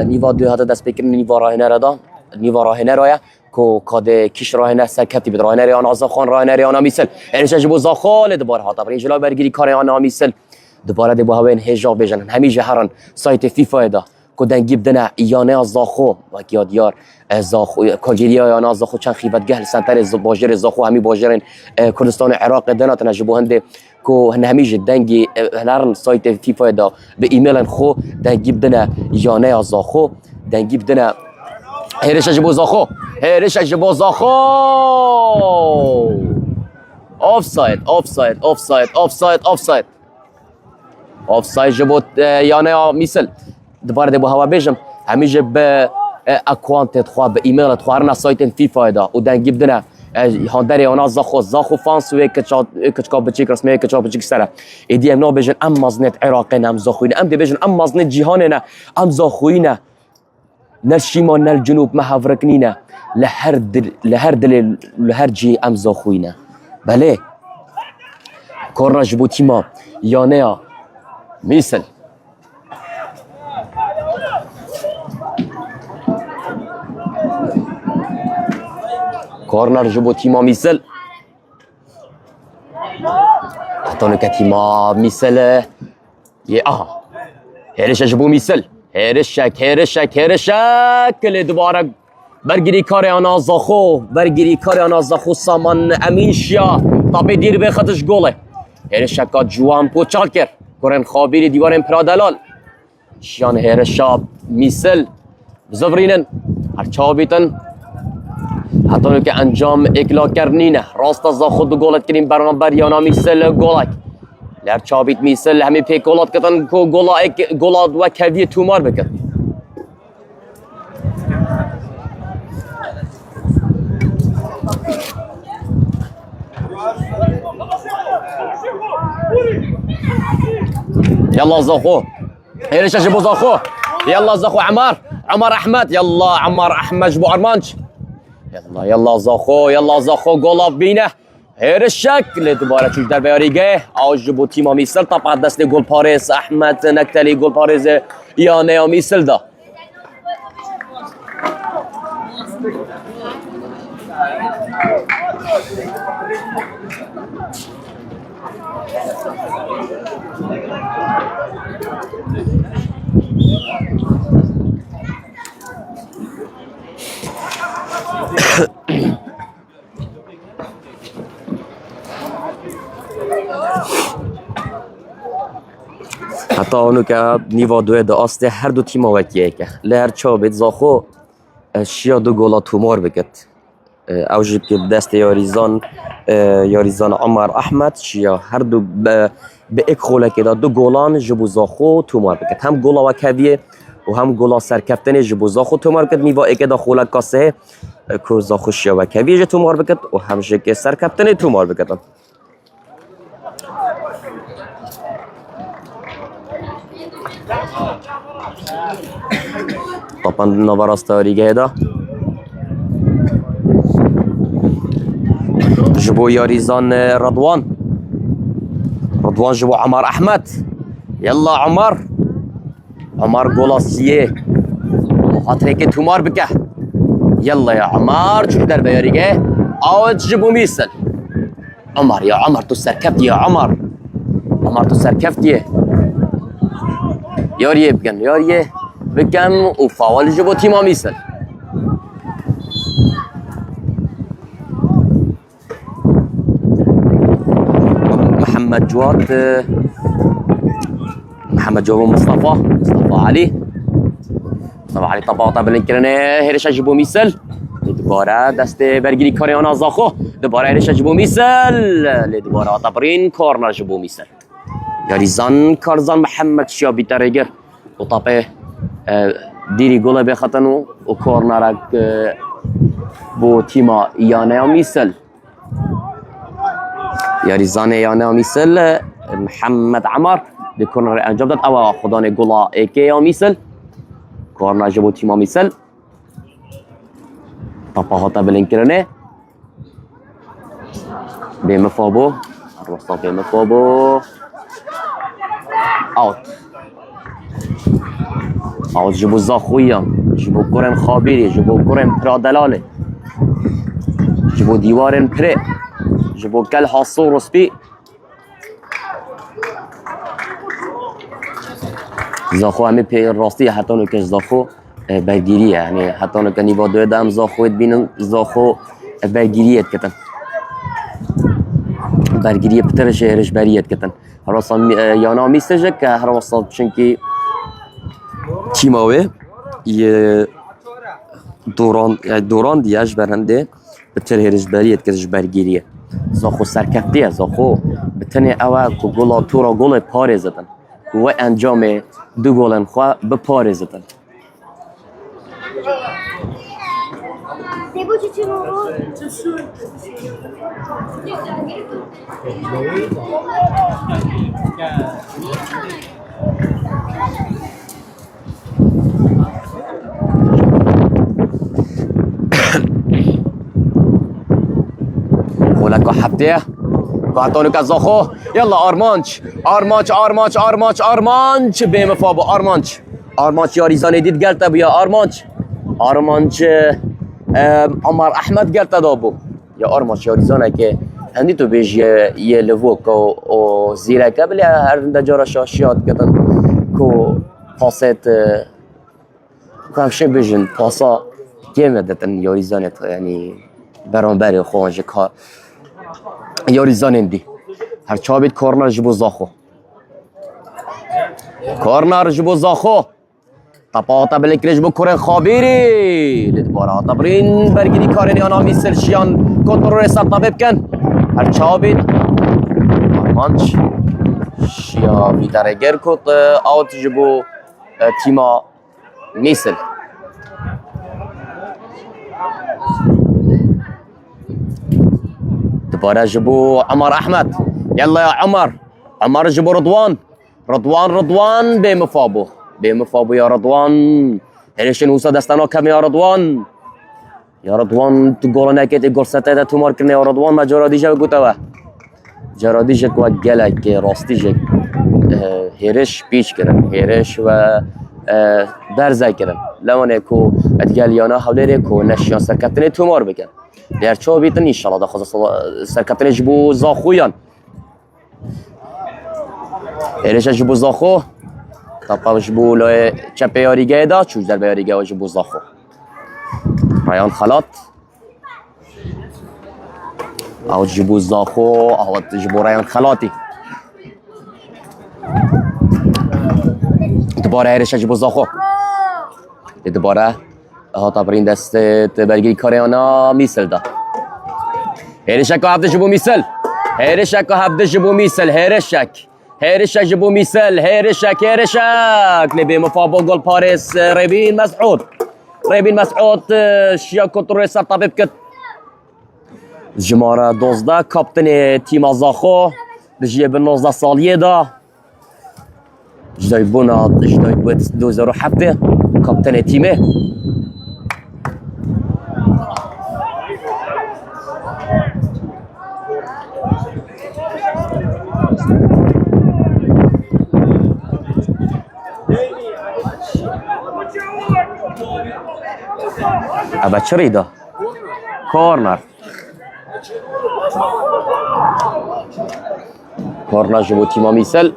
نیوا دو هاته دست بکرن نیوا راهنه را دا نیوا راهنه رایه که کاده کش راهنه سکتی بید راهنه ریانا زاخوان راهنه ریانا میسل ارشا جبو زاخو لدبار هاته برین جلا برگیری کار ریانا میسل دوباره دبو هاوین هجا بجنن همیشه هران سایت فیفا دا کدن گیب دنه یانه زاخو و یادیار زاخو کاجیریا یانه زاخو چند خیبت گهل سنتر باجر زاخو همی باجرن کردستان عراق دنا تنجبو هنده کو همیشه دنگی هنرن سایت فیفا دا به ایمیل خو دن گیب دنه یانه زاخو دن گیب دنه هرش جبو زاخو اوفساید جبو یانه میسل دوباره دبو هوا بیجم همیشه به اکوانت خو به ایمیل خو هرنا سایت فیفا دا و دن گیب دنه هاندر یانا زاخو فانس و کچکا بچیک رسمی کچا بچیک سره ایدی ام نو بیجن ام مزنت عراق ام زاخوین ام دی بیجن ام مزنت جهان نه ام زاخوین نل شمال نل جنوب محافرکنینه لهر دل لهر جي ام زاخوینه بله کورنر جبو تیما یانه میسل کورنر جبو تیما میسل حتى تیما میسل یه آها هرش جبو میسل هرشک که دوباره برگیری کار آنا زاخو برگیری کار آنا زاخو سامان امین شیا تا به دیر به خطش گله هرشکا جوان پوچال کرد کرن خابیری دیوار پرادلال شیان هرشا میسل زفرینن هر چابیتن حتی که انجام اکلا کرنینه راست زاخو دو گلت کریم برانبر یانا میسل گلک لر چابیت میسل همه پی گلات کتن کو گلات و کوی تومار بکن يلا زاخو هيرش جيبو زاخو يلا زاخو عمر احمد يلا عمر احمد جبو ارمانج يلا زاخو گل بینه هيرشك لدوباره چوش در بیاریگه آج جبو تیما میسل تا بعد دست گل پارس احمد نکتلی گل پارس یا نیا میسل دا حتی اونو که نیوا دوی دا آسته هر دو تیما وکیه که لهر چابت زاخو شیا دو گولا تومار بکت او جب که دست یاریزان عمر احمد شیا هر دو به ایک خوله که دا دو گولان جبو زاخو تومار بکت هم گولا وکویه و هم گولا سرکفتن جبو زاخو تومار بکت نیوا ایک دا خوله کاسه که زاخو شیا وکویه جا تومار بکت و هم جا که سرکفتن تومار بکت طبعا نوراستاریگه دا جبو یاریزان رضوان جبو عمر احمد يلا عمر گلاسیه مخاطره که تومار بکه يلا يا عمر چوش در بیاریگه آوت جبو میسل يا عمر تو سرکفت يا عمر تو سرکفتیه یاریه بکن و فاول جبو تیما میسل محمد جواد مصطفى علي طبعا بالانکرانه هرش جبو میسل دوباره دست برگیری کاری آن زاخو دوباره هرش جبو میسل دوباره طبرین کورنر جبو میسل یاریزان کارزان محمد شیا بیترگر و طبعه دیری گله بخطنو و کورنرک بو تیما یانه میسل یاریزان یانه میسل محمد عمر دی کورنر انجام داد او خدان گلا ایکی میسل کورنر جبو تیما میسل طبعه هاتا بلنکرنه بمفابو الوسط بمفابو اوت جبو زاخویه جبو کرن خابیری جبو کرن پرادلاله جبو دیوارن پره جبو کل حاصور رسپی زاخو همه پی راستی حتی نو که زاخو برگیریه یعنی حتی نو که نیوا دوی دم زاخویت بینن زاخو برگیریت کتن برگیریه پتر شهرش بریت کتن هر وصل یانا میسته که هر وصل چونکی تیماوه یه دوران دیاش برنده بتر هرش بریت کتش برگیریه زاخو سرکفتیه زاخو بتنه اوه که گولا تورا گول پاره زدن و انجام دو گولن خواه به پاره زدن ولك حبتيه بعتونك الزاخو يلا ارمانش ارمانش ارمانش ارمانش ارمانش بهم فابو ارمانش ارمانش يا ريزاني ديت قالت بيا ارمانش ارمانش عمر احمد قالت دابو يا ارمانش يا ريزاني که عندي تو بيج يه لفوك او زيرا قبل هر دجارة شاشيات كتن كو پاسات كامشي بيجن پاسا جامدتن يا ريزاني يعني برانبري خوانج کار یاری زانندی هر چابید کورنر جبو زاخو کورنر جبو زاخو طباطا بلکرش بو کورن خابیری لدبارا طبرین برگیری کارنی آنا میسل شیان کنترول سر طبیب کن هر چابید آرمانچ شیا بیدرگر کت آوت جبو تیما میسل دوباره جبو عمر احمد يلا يا عمر عمر جبو رضوان رضوان بمفابو يا رضوان هرشن وسا دستانا كم يا رضوان تقول نكت تقول ستة تمر كنا يا رضوان ما جراديش بقطوا جراديش كوا جلك راستيش هرش بيش كرن هرش و برزای کردن لونه کو ادگالیانا حوله کو نشیان سرکتنه تومار بکن در چه بیتن انشالله دا خواست سرکتنه جبو زاخویان ایرش جبو زاخو طبعا جبو لای چپ یاریگه دا چوش در بیاریگه و جبو زاخو رایان خلات او جبو زاخو او جبو رایان خلاتی دوباره ایرش جبو زاخو دوباره ها طبرین دست برگیری کاریانا میسل دا هیرشک و هفته جبو میسل هیرشک و هفته جبو میسل هیرشک جبو میسل هیرشک لبی مفابو گل پاریس ریبین مسعود شیا کنترول سر طبیب کت جماره 12 کاپتن تیم زاخو بجیه به 19 سالیه دا جدای بود 2007 کاپتن تیمه ابا چریده کورنر جبو تیما میسل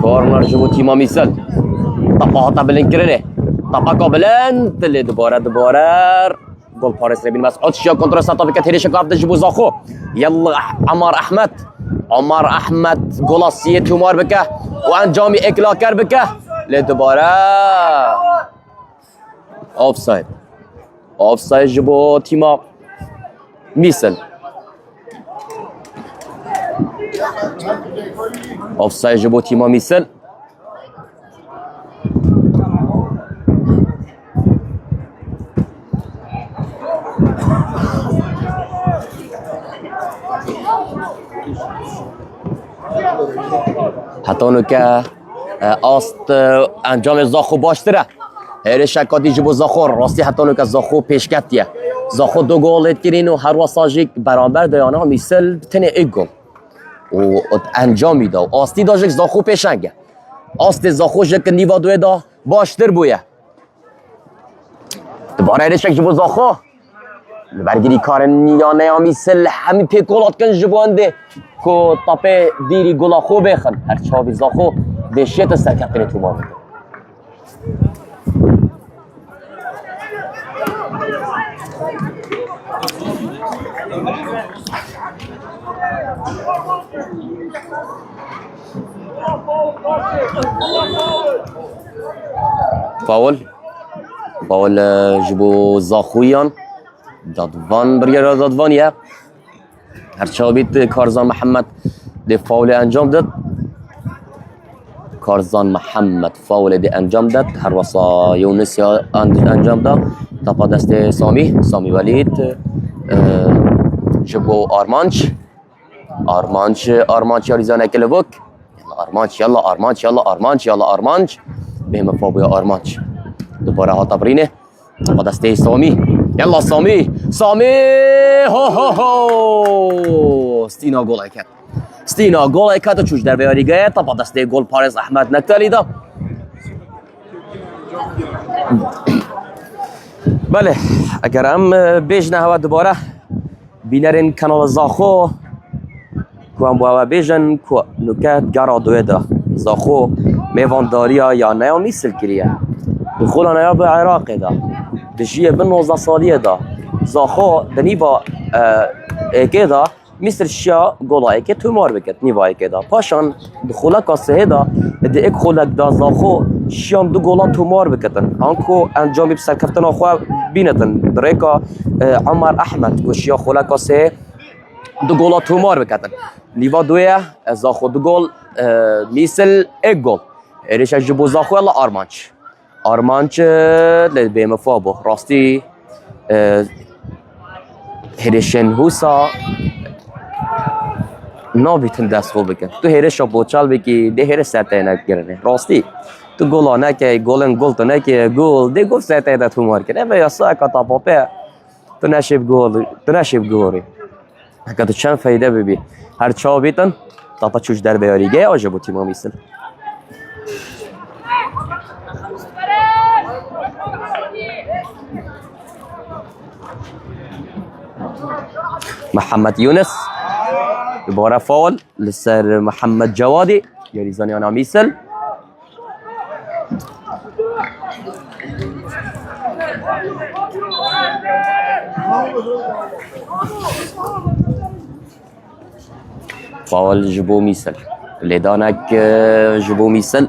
کورنر جبو تیما میسل طبقه بلند کرنه طبقه بلند دوباره گل پاریس ربین مسعود شیا کنترل سطح بکت هریش کافت جبو زاخو يلا عمر احمد گلاسیه تومار بکه و انجامی اکلاکر بکه دوباره آفساید جبو تیما میسل آفساید جبو تیما میسل حتی اونو که آست انجام زاخو باشتره هر شکاتی جبو زاخو راستی حتی اونو که زاخو پیشکتیه زاخو 2 گل کرین و هر واساجیک برابر دیانا میسل تنه ایک گل و انجام میده و آستی داشت زاخو پیشنگه آست زاخو جک نیوا دوی دا باشتر بویه دوباره هر شک جبو زاخو برگیری کار نیانه میسل همین پیکولات کن جبوانده که تاپه دیری گلا خو بخن هر چاوی زاخو دشیت سرکتنه تو ما بده فاول جبو زاخویان دادوان برگر دادوانیه هر چابید کارزان محمد ده فاول انجام داد کارزان محمد فاول ده انجام داد هر واسا یونس انجام داد تا دست سامی ولید جبو آرمانچ یاریزانه کلوک آرمانچ بهم فابویا آرمانچ دوباره ها تبرینه با دسته سامی. یلا سامی سامی هو هو هو ستینا گل کرد. ستینا گل کرد و چوش در بیاریگه تا با دسته گل پارس احمد نکتلی دا. بله اگر هم بیش نه دوباره بینرین کانال زاخو که هم باید بیشن که نکت گرا دوی دا زاخو میوانداریا یا نیا میسل کریه دخولا نیا به عراق دا دشیه به 19 سالیه دا زاخو دنیبا ایکی دا میسل شیا گولا ایکی تو مار بکت نیبا ایکی دا پاشان دخولا کاسه دا ده ایک خولک دا زاخو شیان دو گولا تو مار بکتن آنکو انجامی بسر کفتن آخواه بینتن دریکا عمر احمد که شیا خولک کاسه دو گولا تو مار بکتن نیوا دویه زاخو دو گل میسل ایک گل ایریش جبو زاخو یلا آرمانچ لبیم فابو راستی هریشن هوسا نابیتن دست خوب بکن تو هریشا بوچال بکی ده هریش سرطه نگرنه راستی تو گولا نکه گولن گول تو نکه گول ده گول سرطه ده تو مار کنه و یا سا کتا پاپه تو نشیب گوری اگه تو چند فایده ببی هر چا بیتن تا چوش در بیاریگه آجبو تیما میسل محمد يونس دوباره فاول لسر محمد جوادي يريزاني انا ميسل فاول جبو ميسل ليدانك جبو ميسل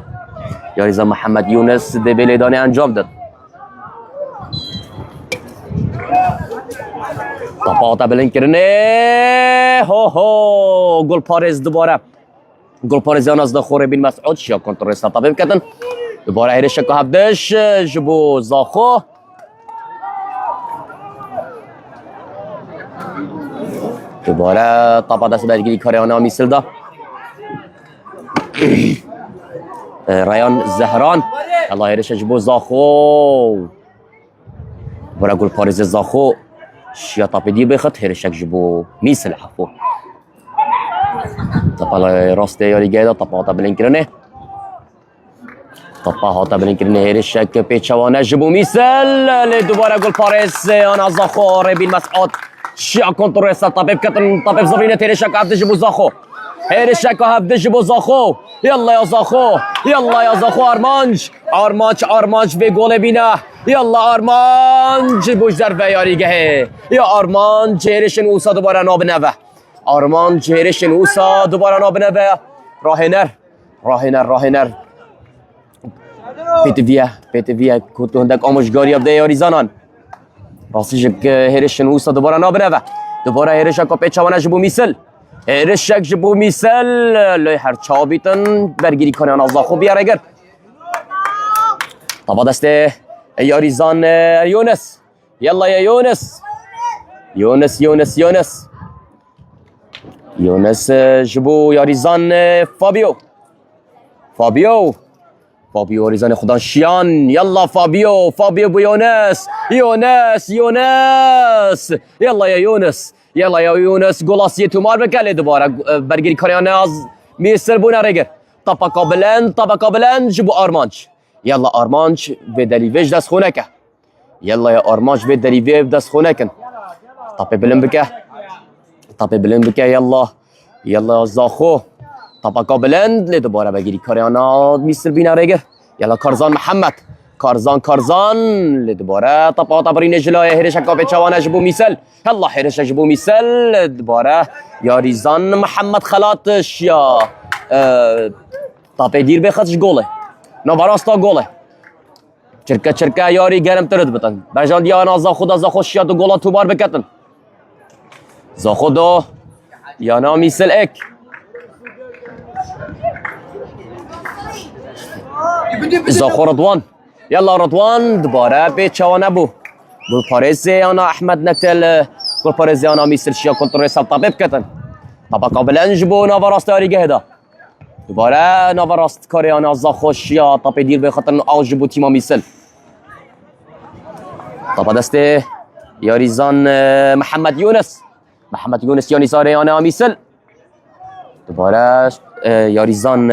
يريزان محمد يونس دي بليداني انجام داد طباطا بلنکرنه هو گل پارز دوباره گل پارزیان از دخوره بین مسعود شیا کنترل طبیب کردن دوباره هیرش که هفدش جبو زاخو دوباره طبا دست برگیری کاریانا میسل دا ریان زهران الله هیرش جبو زاخو دوباره گل پارز زاخو شیا طاپدی بخط هرشک جبو میسل حفو طپا راسته یاری گیدا طپا هاتا بلنکرنه طپا هاتا بلنکرنه هرشک پیچوانه جبو میسل دوباره گل پارس آن از زاخو ربیل مسعود شیا کنترل طبیب کتن طبیب زبرینه هرشک هفته جبو زاخو هرشک هفته جبو زاخو يلا يا زاخو يلا يا زاخو ارمانج به گل بینه يلا ارمانج بوجدر و یاریگه یا ارمانج هرشن اوسا دوباره ناب نوه ارمانج هرشن اوسا دوباره ناب نوه راهنر پیتویا کتو هندک آموشگاری اب ده یاری زنان راستیش هرشن اوسا دوباره ناب نوه دوباره هرشن که پیچوانه جبو میسل هرشک جبو میسل لای هر چا بیتن برگیری کنیان از زاخو بیارگر طبعا دسته یاریزان یونس يلا يا يونس جبو یاریزان فابيو یاریزان خدا شیان يلا فابيو بو يونس يلا يا يونس گلاسی تو مار بکله دوباره برگیری کاریان از میسر بونه رگر طبقا بلند جبو يلا ارمانج به دریویج دست خونه که يلا يا ارمانج به دریویج دست خونه کن طبی بلند بکه يلا زاخو طبقا بلند لی دوباره بگیری کاریانا میسر بینه رگه يلا کارزان محمد کارزان لی دوباره طبقا برین جلای هرشکا به چوانه جبو میسل يلا هرشک جبو میسل دوباره یاریزان محمد خلاتش یا طبی دیر بخدش گوله نواراستا گله چرکه یاری گرم ترد بتن برجان دیانا زاخو شیا دو گلا تو بار بکتن زاخو دو یانا میسل اک زاخو رضوان يلا رضوان دوباره به چوانه بو گل پارزی یانا احمد نکتل گل پارزی یانا میسل شیا کنترل طبیب کتن طبقا بلنج بو نواراستا یاری گهدا دوباره نوراست کاریان از خوشیا طاپی دیر به خاطر آج بو تیما میسل طب دست یاریزان محمد یونس. محمد یونس یانی ساره یانه میسل. دوباره یاریزان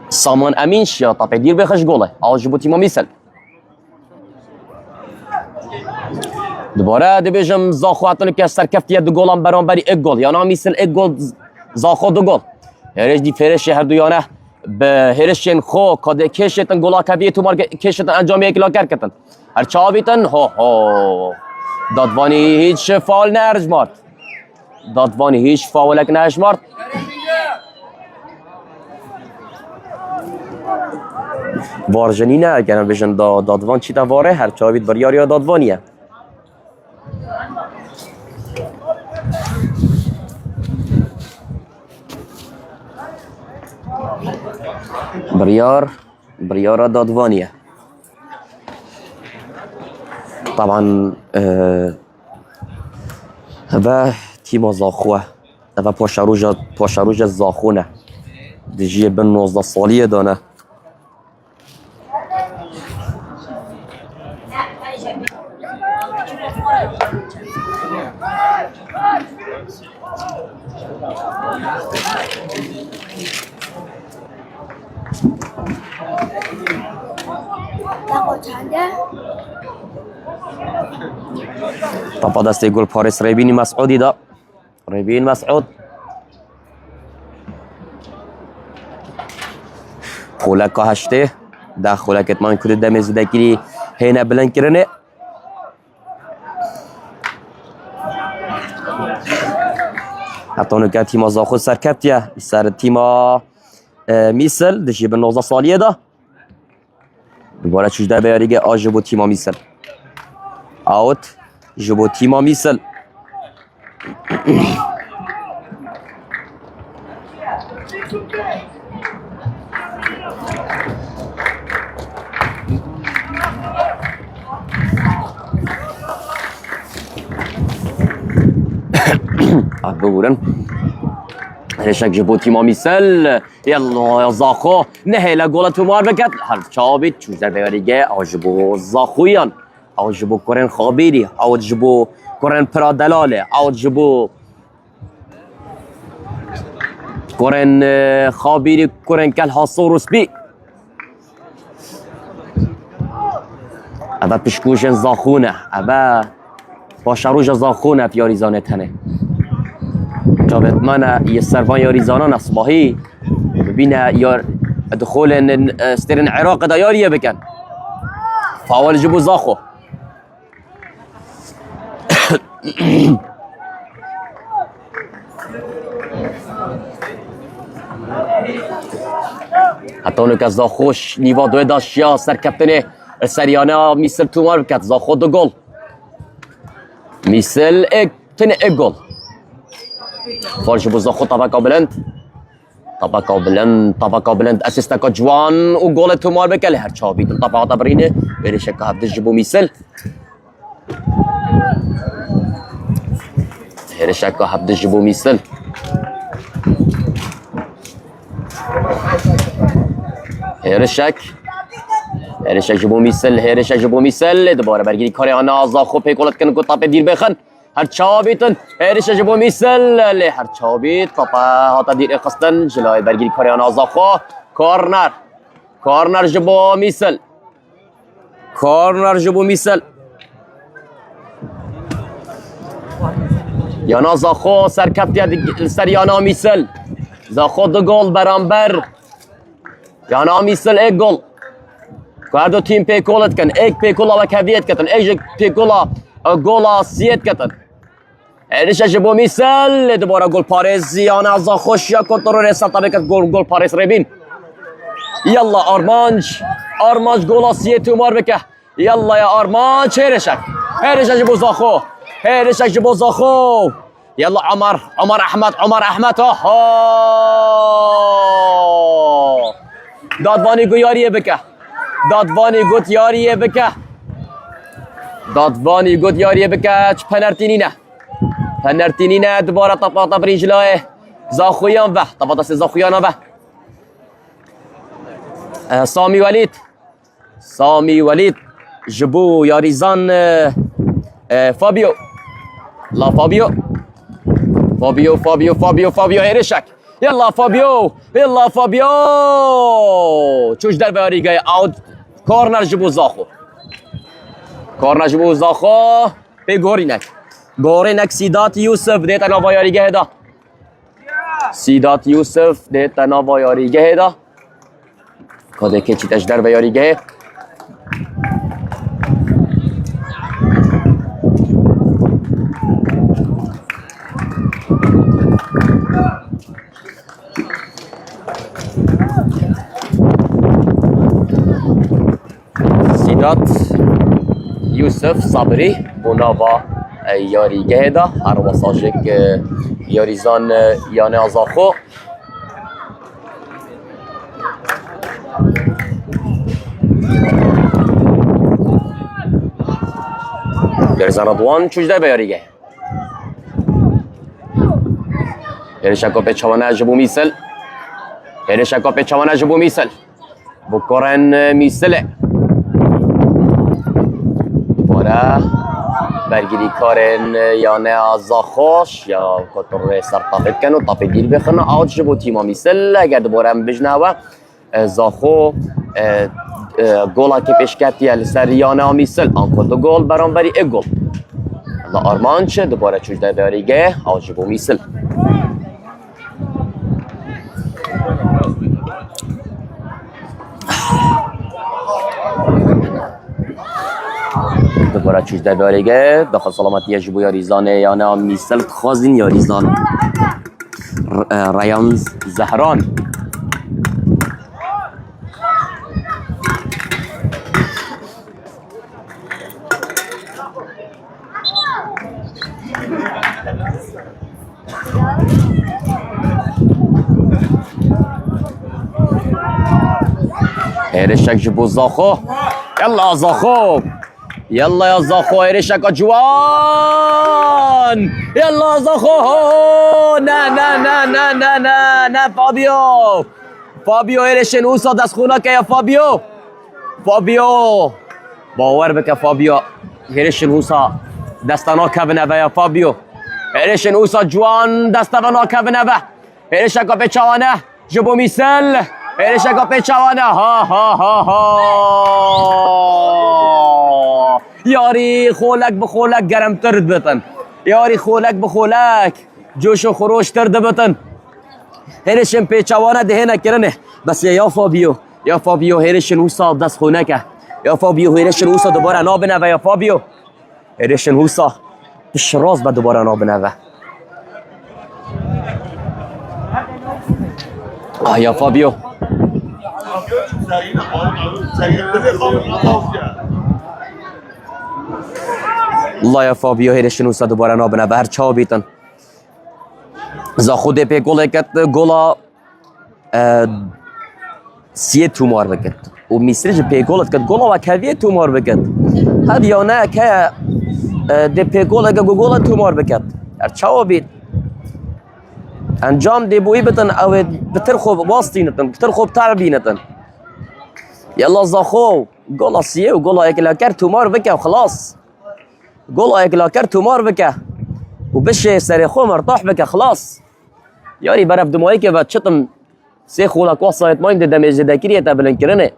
سامان امین شیا طب دیر بخش گله آج بوتی ما میسل. دوباره دبیجم زاخو اتون که سرکفتی دو گلان برانبری یک گل یانا میسل یک گل زاخو دو گل. هرش دی فرش هر دو یانه به هرشین خو کده کشتن گلا کبیه تو مار کشتن انجام یک لا کردن. هر چابیتن هو دادوانی هیچ فاول نرجمارد. دادوانی هیچ فاولک نرجمارد. وارجنی نه اگر بجن دادوان چی تا واره هر چابیت بریاریا دادوانیه. بريار دادوانية طبعا هذا تيما زاخوه هذا باشاروجا زاخونه دجيه بن 19 ساليه دانه طبعا دست يقول باريس ريبيني مسعودي ده ريبين مسعود خولك هشته ده خولك من كل دم زدكري هنا بلنكرنه حتى تيما زاخو سركبتيه سر تيما ميسل دشي بن 19 ساليه ده دوباره چوش ده بیاریگه آجبو تیما میسل اوت جبو تیما میسل بورن هشك جبوتي ما مثل يلا يا زاخو نهيلا جولا تومار بكت هر چابيت چوز در بیاریگه آجبو زاخویان آجبو کرن خابیری آجبو کرن پرادلاله آجبو کرن خابیری کرن کل حاصورس بی ابا پشکوشن زاخونه ابا باشروج زاخونه پیاریزانه تنه جابت من يسرفان ياريزانان اصباحي ببينا يار دخول استرن عراق دا ياريه بكن فاول جبو زاخو حتى اونو که زاخوش نیوا دوی داشت یا سرکپتنه سریانه میسل تومار بکت زاخو دو گل میسل اک تنه اک گل فارش بزاخو طبقا بلند اسيستك جوان وجول تومار بكل هر چابيد طبعا طبرينه بريشك هبد جبو ميسل هرشك هبد جبو ميسل هرشك جبو ميسل دوباره برگیری کاری آنا زاخو پیکولت کن کو طاپ دیر بخن هر چابیتن هرش جبو میسل لی هر چابیت طاپا هاتا دیر قصدن جلای برگیری کاری آنا زاخو کارنر جبو میسل یانا زاخو سرکبت سر یانا میسل زاخو دو گل برانبر یانا میسل ایک گل هر دو تیم پیکولت کن ایک پیکولا و کدیت کتن ایک پیکولا گولا سیت کتن هرش جبو میسل دوباره گل پاريز یانا زاخوش یا کنترل رسالت بکت گل پاريز ربین يلا ارمانج گولا سیت تومار بکه يلا يا ارمانج هرش جبو زاخو يلا عمر احمد دادوانی گو یاریه بکه دادوانی گوت یاریه بکه چه پنرتینی نه دوباره طبقا برینجلاه زاخویان و طبقا دست زاخویان و سامی ولید جبو ياريزان فابيو. لا فابيو فابيو فابيو فابيو فابيو هيرشك. يلا فابيو يلا فابيو. چوش در بیاری گه اوت. کورنر جبو زاخو. کورنر جبو زاخو. به گورینک سیدات یوسف دیتا نوا یاری گه دا. سیدات یوسف دیتا نوا یاری گه دا. کده که چیتش در بیاری گه. سیدات یوسف صبری بوناوا یاری گه دا. هر واساجک یاریزان یانه آزاخو. یاریزان رضوان چوش در بیاری گه. یاریشکا پیچوانه جبو میسل. یاریشکا پیچوانه جبو میسل. بکرن میسله. دوباره برگیری کارن یانه آزاخوش یا کتر سر طافت کن و طافت گیر بخن آوت جبو تیما میسل. اگر دوباره هم بجنوه زاخو گولا که پیش کتی سر یانه میسل آنکو دو گل برانبری یک گل. الله آرمان چه دوباره چوش در بیاریگه آوت جبو میسل. دوباره چوش در بیاریگه داخل سلامتی جبو یاریزان یانه میسل خوازین یاریزان ریان زهران. هيرشك جبو زاخو. يلا زاخو يلا يا زاخو هيرشك جوان. يلا زاخو نا نا نا نا نا نا نا فابيو فابيو هيرشن اوسا دست خونك يا فابيو. فابيو باور بك فابيو هيرشن اوسا دستانا كبنبه يا فابيو. هيرشن اوسا جوان دستانا كبنبه. هيرشك بچوانه جبو میسل. هيرشك بچوانه ها ها ها ها. یاری خولک بخولک گرم ترد بتن. یاری خولک بخولک جوش و خروش ترد بتن. هیرشن پیچوانه دهنه کرنه بس یا فابیو هیرشن اوسا دست خونکه. یا فابیو هیرشن اوسا دوباره نابنه و یا فابیو هیرشن اوسا تشراز به دوباره نابنه و یا فابیو الله یا فابیو هیرشن اوسا دوباره نابنه و هر چا بیتن. زا خود پی گل کت گلا سیه تومار بکت و میسرج پی گلت کت گلا و کویه تومار بکت. هد یا نه که ده پی گل که گلا تومار بکت هر چا بیت انجام دی بوی بتن او بتر خوب واسطینتن بتر خوب تربینتن. یلا زاخو گلا سیه و گلا یک لاکر تومار بکه و خلاص. گلا یک لاکر تومار بکه و بشه سر خو مرتاح بکه خلاص. یاری برف دمایی که و چطم سه خولک واسایت مایم ده دمیج دکریه تا بلند کرنه.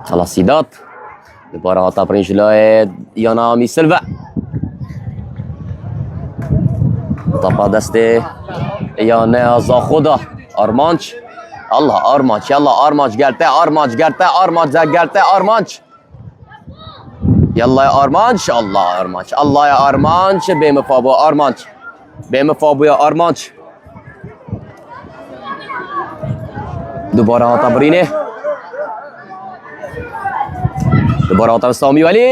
خلاص سیدات دوباره آتا پرین جلوی یانا میسل و طبا دست یانه زاخودا آرمانچ. الله آرمانچ یلا آرمانچ گلته آرمانچ گلته آرمانچ گلته آرمانچ. يلا يا ارمانش. الله يا ارمانش الله يا ارمانش. بهم فابو ارمانش بهم فابو يا ارمانش. دوباره ها تمرینه دوباره ها سامی ولی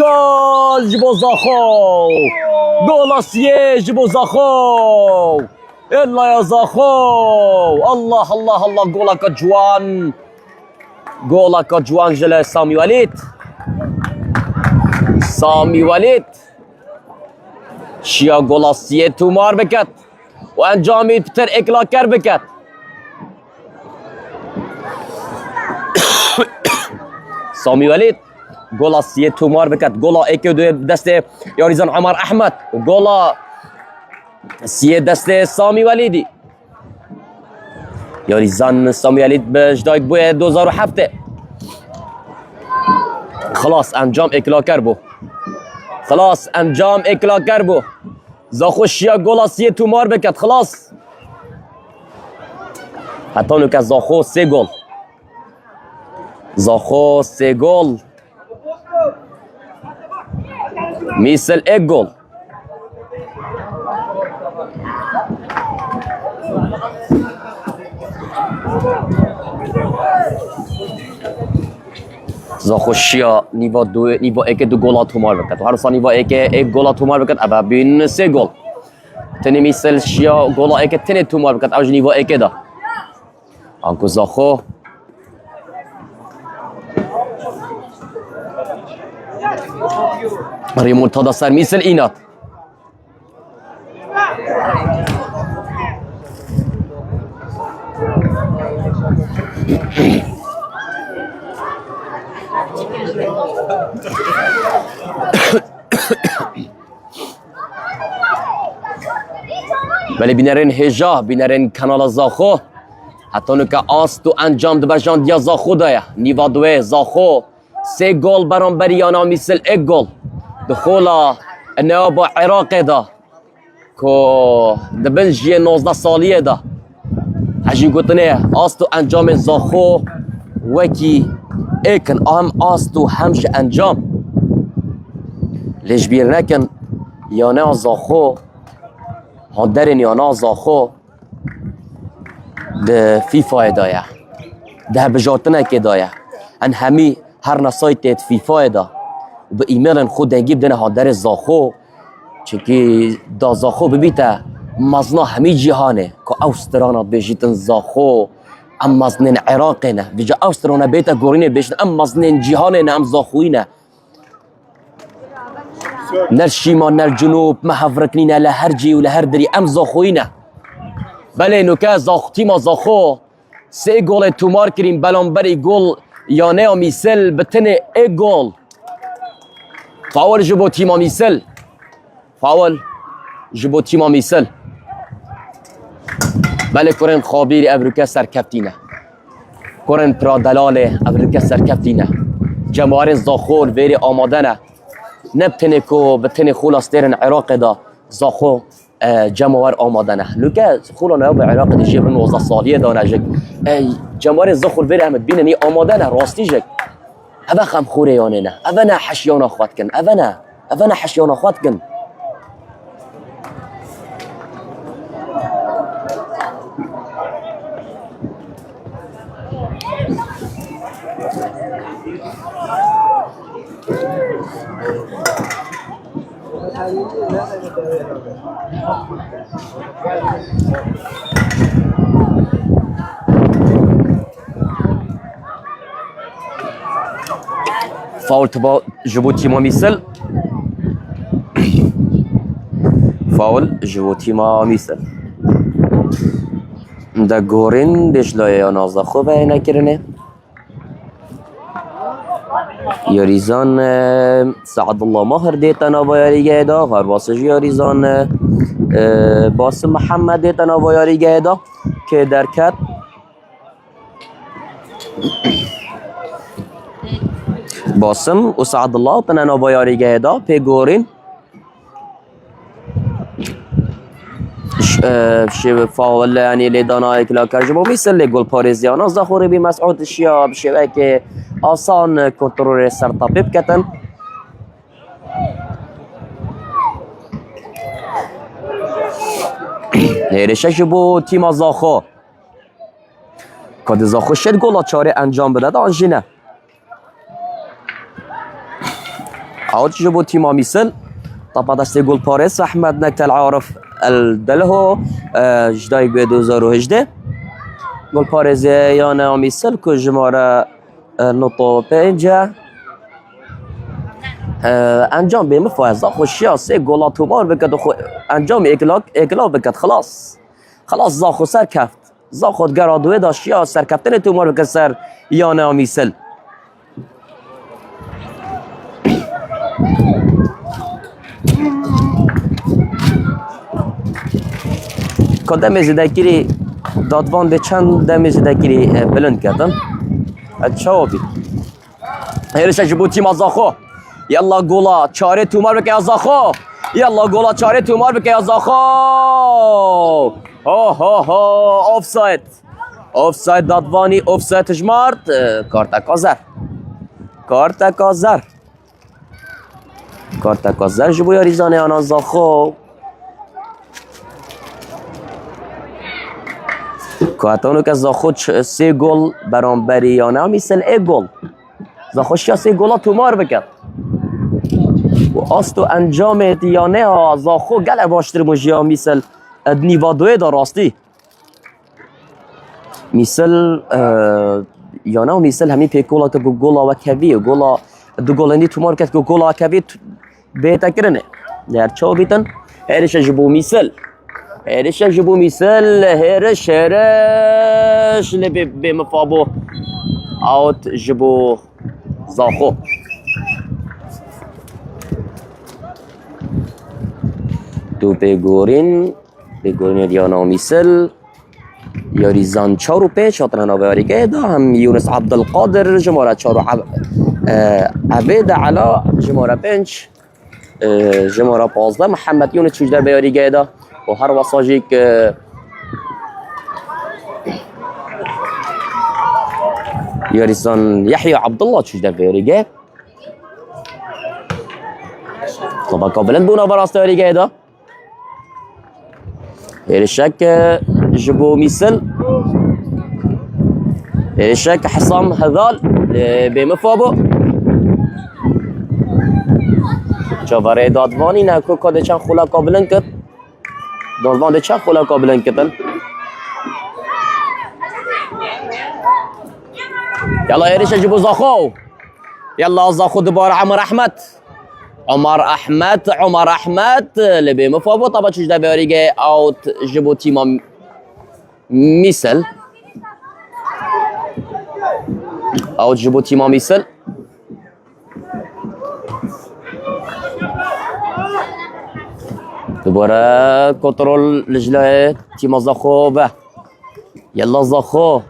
گل جبو زاخو. گل آسیه جبو زاخو. يلا يا زاخو. الله الله الله جولك جوان جولك جوان جل سامي وليد. سامي وليد شيا جولاسيه تومار بكت و انجامی بتر اکلاکر بکد. سامی ولید گولا سیه تومار بکد، گولا ایک دو دست یاریزان عمر احمد و گولا سیه دست سامی ولیدی. یاریزان سامی ولید به جدایک بوی 2007 خلاص انجام اکلاکر بو، خلاص انجام اکلاکر بو. زاخو شیا گولا سیه تومار بکد خلاص. حتی نو که زاخو 3 گل، زاخو 3 گل میسل 1 گل. زاخوشیا نیوا ایک 2 گل تومار بکد و هر سال نیوا ایک 1 گل تومار بکد ابا بین 3 گل. تنی میسل شیا گل ایک تنی تومار بکد اوج نیوا ایک دا آنکو زاخو برای مرتضی سر میسل اینات. ولی بینرین هجا بینرین کانال زاخو حتی نو که آست و انجام دبجان دیا زاخو دایا نیوا دوه زاخو 3 گل برانبری یانا میسل 1 گل دخولا نواب عراق دا که دبنجی 19 سالیه دا حجی گوتنه آست و انجام زاخو وکی ایکن هم آست و همش انجام لیش بیر نکن یانا زاخو هادرین یانا زاخو ده فیفا دایا ده بجاتنه که دایا ان همی هر نسایت فیفا دا و به ایمیلن خود دنگیب دنه هادر زاخو چکی دا زاخو ببیته مزنا همی جهانه که اوسترانا بیجیتن زاخو ام مزنین عراقه نه بجا اوسترانا بیتا گورینه بیشن ام مزنین جهانه نه ام زاخوینه نر شیما نر جنوب محفرکنی نه لهر جی و لهر دری ام زاخوینه. بله نوکه تیما زاخو 3 گل تومار کریم بلانبری گل یانه و میسل بتنه 1 گل. فاول جبو تیما میسل، فاول جبو تیما میسل. بله کرن خابیر ابروکه سرکفتینه، کرن پرادلال ابروکه سرکفتینه. جماهیر زاخو ویری آماده نه نبتنه که بتنه خلاصترن عراق دا زاخو جماهیر آماده نه لوکه خولا نایب عراق دی جیب 19 سالیه دانه جک جماهیر زاخو ویری همت بینه نی آماده نه راستی جک اوه خم خوره یانه نه اوه نه حشیانا خواد کن اوه نه حشیانا خواد کن. فاول تبا جبوتي ما ميسل، فاول جبوتي ما ميسل دا گورین دشلای یا نازا خوبه اینا کرنه یاریزان سعد الله ماهر دیتنا با یاریگه دا غرباسج یاریزان باسم محمد دیتنا با یاریگه دا که درکت باسم و سعد الله تننا با یاریگه دا پی گورین شبه فاول يعني لدانا كلاكا جبو مثل لجول باريزيانا زخوري بمسعود الشياب شبكة آسان كنترول سرطابي بكتن هيرش جبو تيما زاخو كاد زاخو شد جولا چاره انجام بده دان جنه عاد جبو تيما مثل طبعا دست جول باريس احمد نكتل عارف الدلهو جدای به 2018 گل پارزه یا نامیسل که جماره نطو پنجه انجام به مفایزه خوشی سه گلات تومار بکد انجام اکلاک بکد خلاص خلاص زاخو سر کفت زاخو گرادوی داشت یا سر کفتن تومار بکن سر یانه ها میسل که دم زدگیری دادوان به چند دم زدگیری بلند کردن چاوی هرش جبو تیم زاخو یلا گولا چاره تومار بکن زاخو یلا گولا چاره تومار بکن زاخو اوفساید اوفساید دادوانی اوفساید جمارد کارتا زر کارتا زر کارتا زر جبو یاریزانه آنا زاخو کاتانو که زاخو 3 گل برانبری یانه مثل 1 گل زاخو 3 گل تومار بکن و آستو انجام دیانه ها زاخو گله باشتر مجیا مثل نیوادوی دا راستی مثل یانه مثل همین پیکولا که گولا و کوی گولا دو گلندی تومار کرد که گولا و کوی بهتا کرنه در چاو بیتن هرش جبو مثل هرش جبو مثل هرش لبی بمفابو اوت جبو زاخو تو بگورین دیانا مثل یاری زان 4 و 5 شاطرنا بیاری که دا هم یونس عبدالقادر جماره 4 و عبید علا جماره 5 جماره 15 محمد یونس چوش در بیاری که دا و هر واساجی که یاری زان یحیی عبدالله چوش در بیاری که طبعا قابلن بونا براست بیاری که دا هرشك جبو مثل هرشك حصام هذال بمفابو جواره دادوانی نکو که چند خولا قابلن کد دادوان ده چند خولا قابلن کدن يلا هرش جبو زاخو يلا زاخو دوباره عمر احمد لبي مفابو طبعا چوش ده بیاریگه اوت جبو تیما میسل دوباره کنترل لجلاه تیما زاخو به یلا زاخو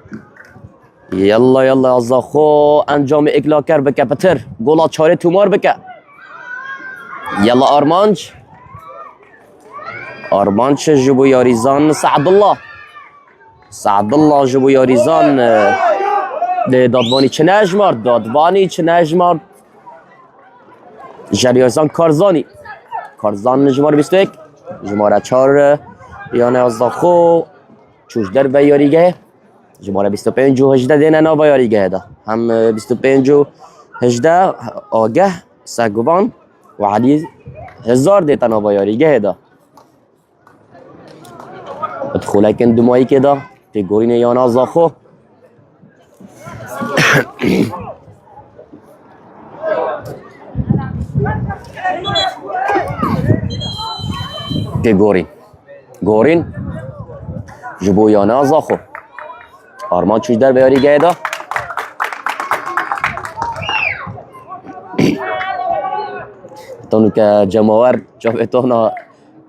یلا زاخو انجام اکلاکر بکه پتر گولا 4 تومار بکه يلا أرمانج جبو ياريزان سعد الله جبو ياريزان دادواني چه نجمارد جريزان كارزان جمار 21 جماره 4 یانه ازاخو چوش در بیاریگه جماره 25 و 18 دینه نا بیاریگه دا هم 25 و 18 آگه سگوان و علی 1000 دیتا نابایاریگه دا ادخوله کن دمایی که دا پیگورین یانا زاخو پیگورین جبو یانا زاخو آرمان چوش در بیاریگه دا تونو که جماور جاوتانا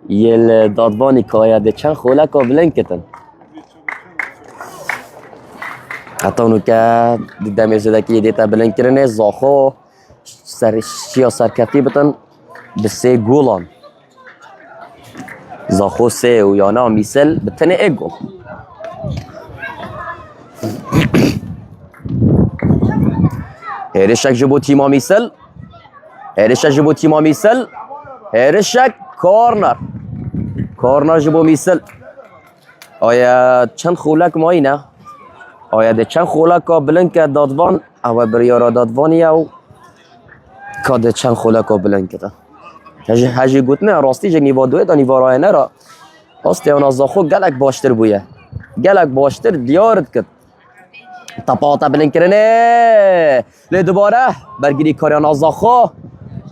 یل دادوانی که چند خوله که بلند کتن تونو که دیدم ازده که دیتا بلند کرنه زاخو سرکفتی بتن به 3 گولان زاخو 3 و یانا میسل بتنه 1 گول هرشک جبو تیما میسل هرشک کارنر جبو میسل آیا چند خولک مایی نه آیا ده چند خولک ها بلند که دادوان او بریارا دادوانی او که ده چند خولک ها بلند که هجی گوتنه راستی جه نیوادوی دا نیوارای نرا راستی اون زاخو گلک باشتر بویه گلک باشتر دیارد کد تپاتا بلند کرنه لی دوباره برگیری کاریان زاخو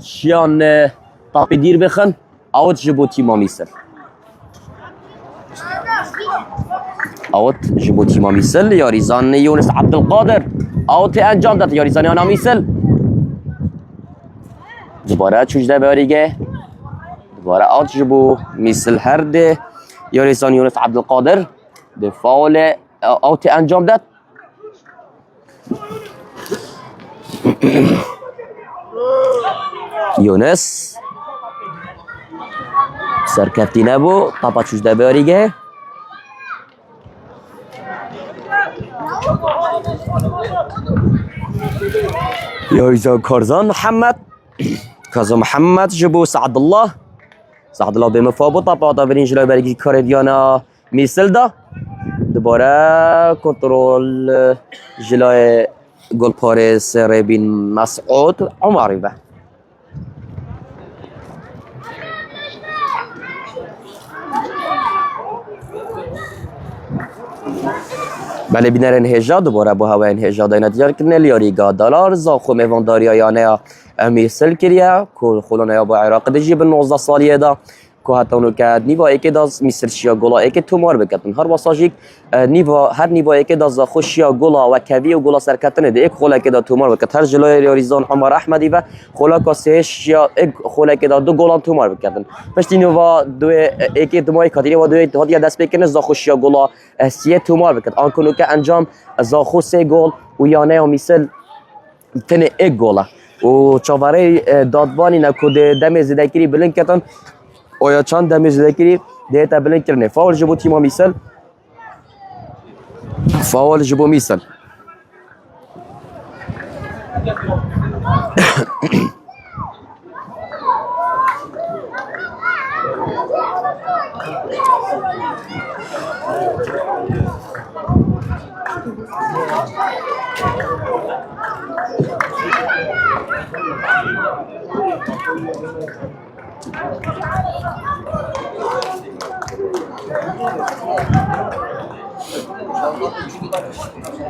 شیان تاپی دیر بخن اوت جبو تیما میسل اوت جبو تیما میسل یاریزان یونس عبدالقادر اوت انجام داد یاریزان یانا میسل دوباره چوجده باریگه دوباره اوت جبو میسل هرده یاریزان یونس عبدالقادر ده فاول اوت انجام داد یونس سرکفتی نبو طبعا چوجده باریگه یاریزان کارزان محمد جبو سعد الله بمفابو طبعا داورین جلوی برگی کار دیانا میسل دا دوباره کنترل جلوی گل پارس ربین مسعود عمری به بله بینر انهجا دوباره با هوا انهجا دای نتیجه کنه لیاریگا دلار زاخو میوانداری یانه میسل کریه که خلانه با عراق دجی به 19 سالیه دا که حتی اونو که نیوا ایکی داز میسل شیا گلا ایکی تومار بکتن هر واساجیک هر نیوا ایکی داز زاخو شیا گلا و کوی و گلا سرکتنه ده ایک خولا ایکی دا تومار بکت هر جلوی یاریزان عمر احمدی و خولا کاسه شیا ایک خولا ایکی دا دو گلا تومار بکتن پشتی نوا دو ایکی دمای کاتینی و دو هدیه دست بکنه زاخو شیا گلا سیه تومار بکت آن کنو که انجام زاخو سه گل و یانه و میسل تنه ایک گلا و چاوره دادبانی نکود دم زدکری بلند کتن اویا چند دم زدکری دیتا بلند کرنه فاول جبو تیما میسل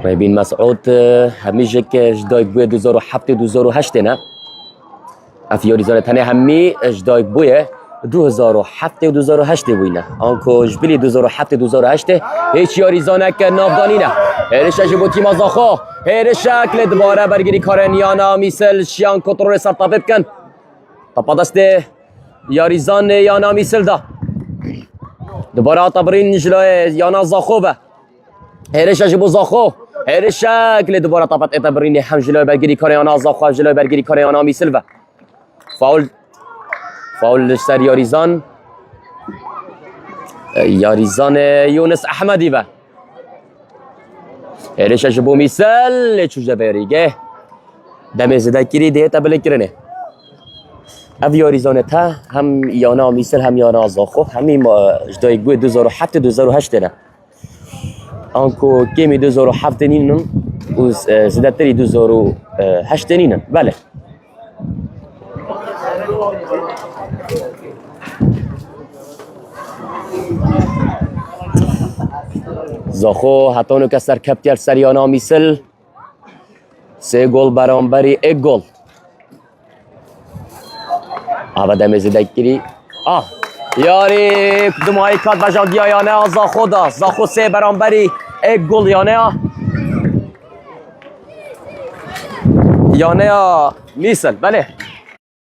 ربین مسعود همیشه که اجدای بوی 2007 2008 نه افیاری زاره تنه همی اجدای بوی 2007 و 2008 بوینه آنکو جبلی 2007 2008 هیچ یاری زانه که نافدانی نه هرش اجبو تیما زاخو هرش شکل دوباره برگیری کارن یانا میسل شیان کنترل سر طبیب کن طبا دست یاریزان یانا میسل دا دوباره آتابرین جلوی یانا زاخو به هرش اجبو زاخو هرش شکل دوباره طبت اتابرین هم جلوی برگیری کار یانا زاخو جلوی برگیری کار یانا میسل به فاول سر یاریزان یونس احمدی به هرش اجبو میسل چوجه بیریگه دم زدکری دیتا بلک کرنه اف یاریزان تا هم یانا میسل هم یانا زاخو همین اجدای گوی 2007 2008 نه آنکو کمی 2007 نینن و زدتری 2008 نینن بله زاخو حتی که سر کپتر سر یانا میسل 3 گل برانبری 1 گل آباده مزیدکری یاری دمایی کات بجاد یانه زاخو دا زاخو 3 برانبری 1 گل یانه میسل بله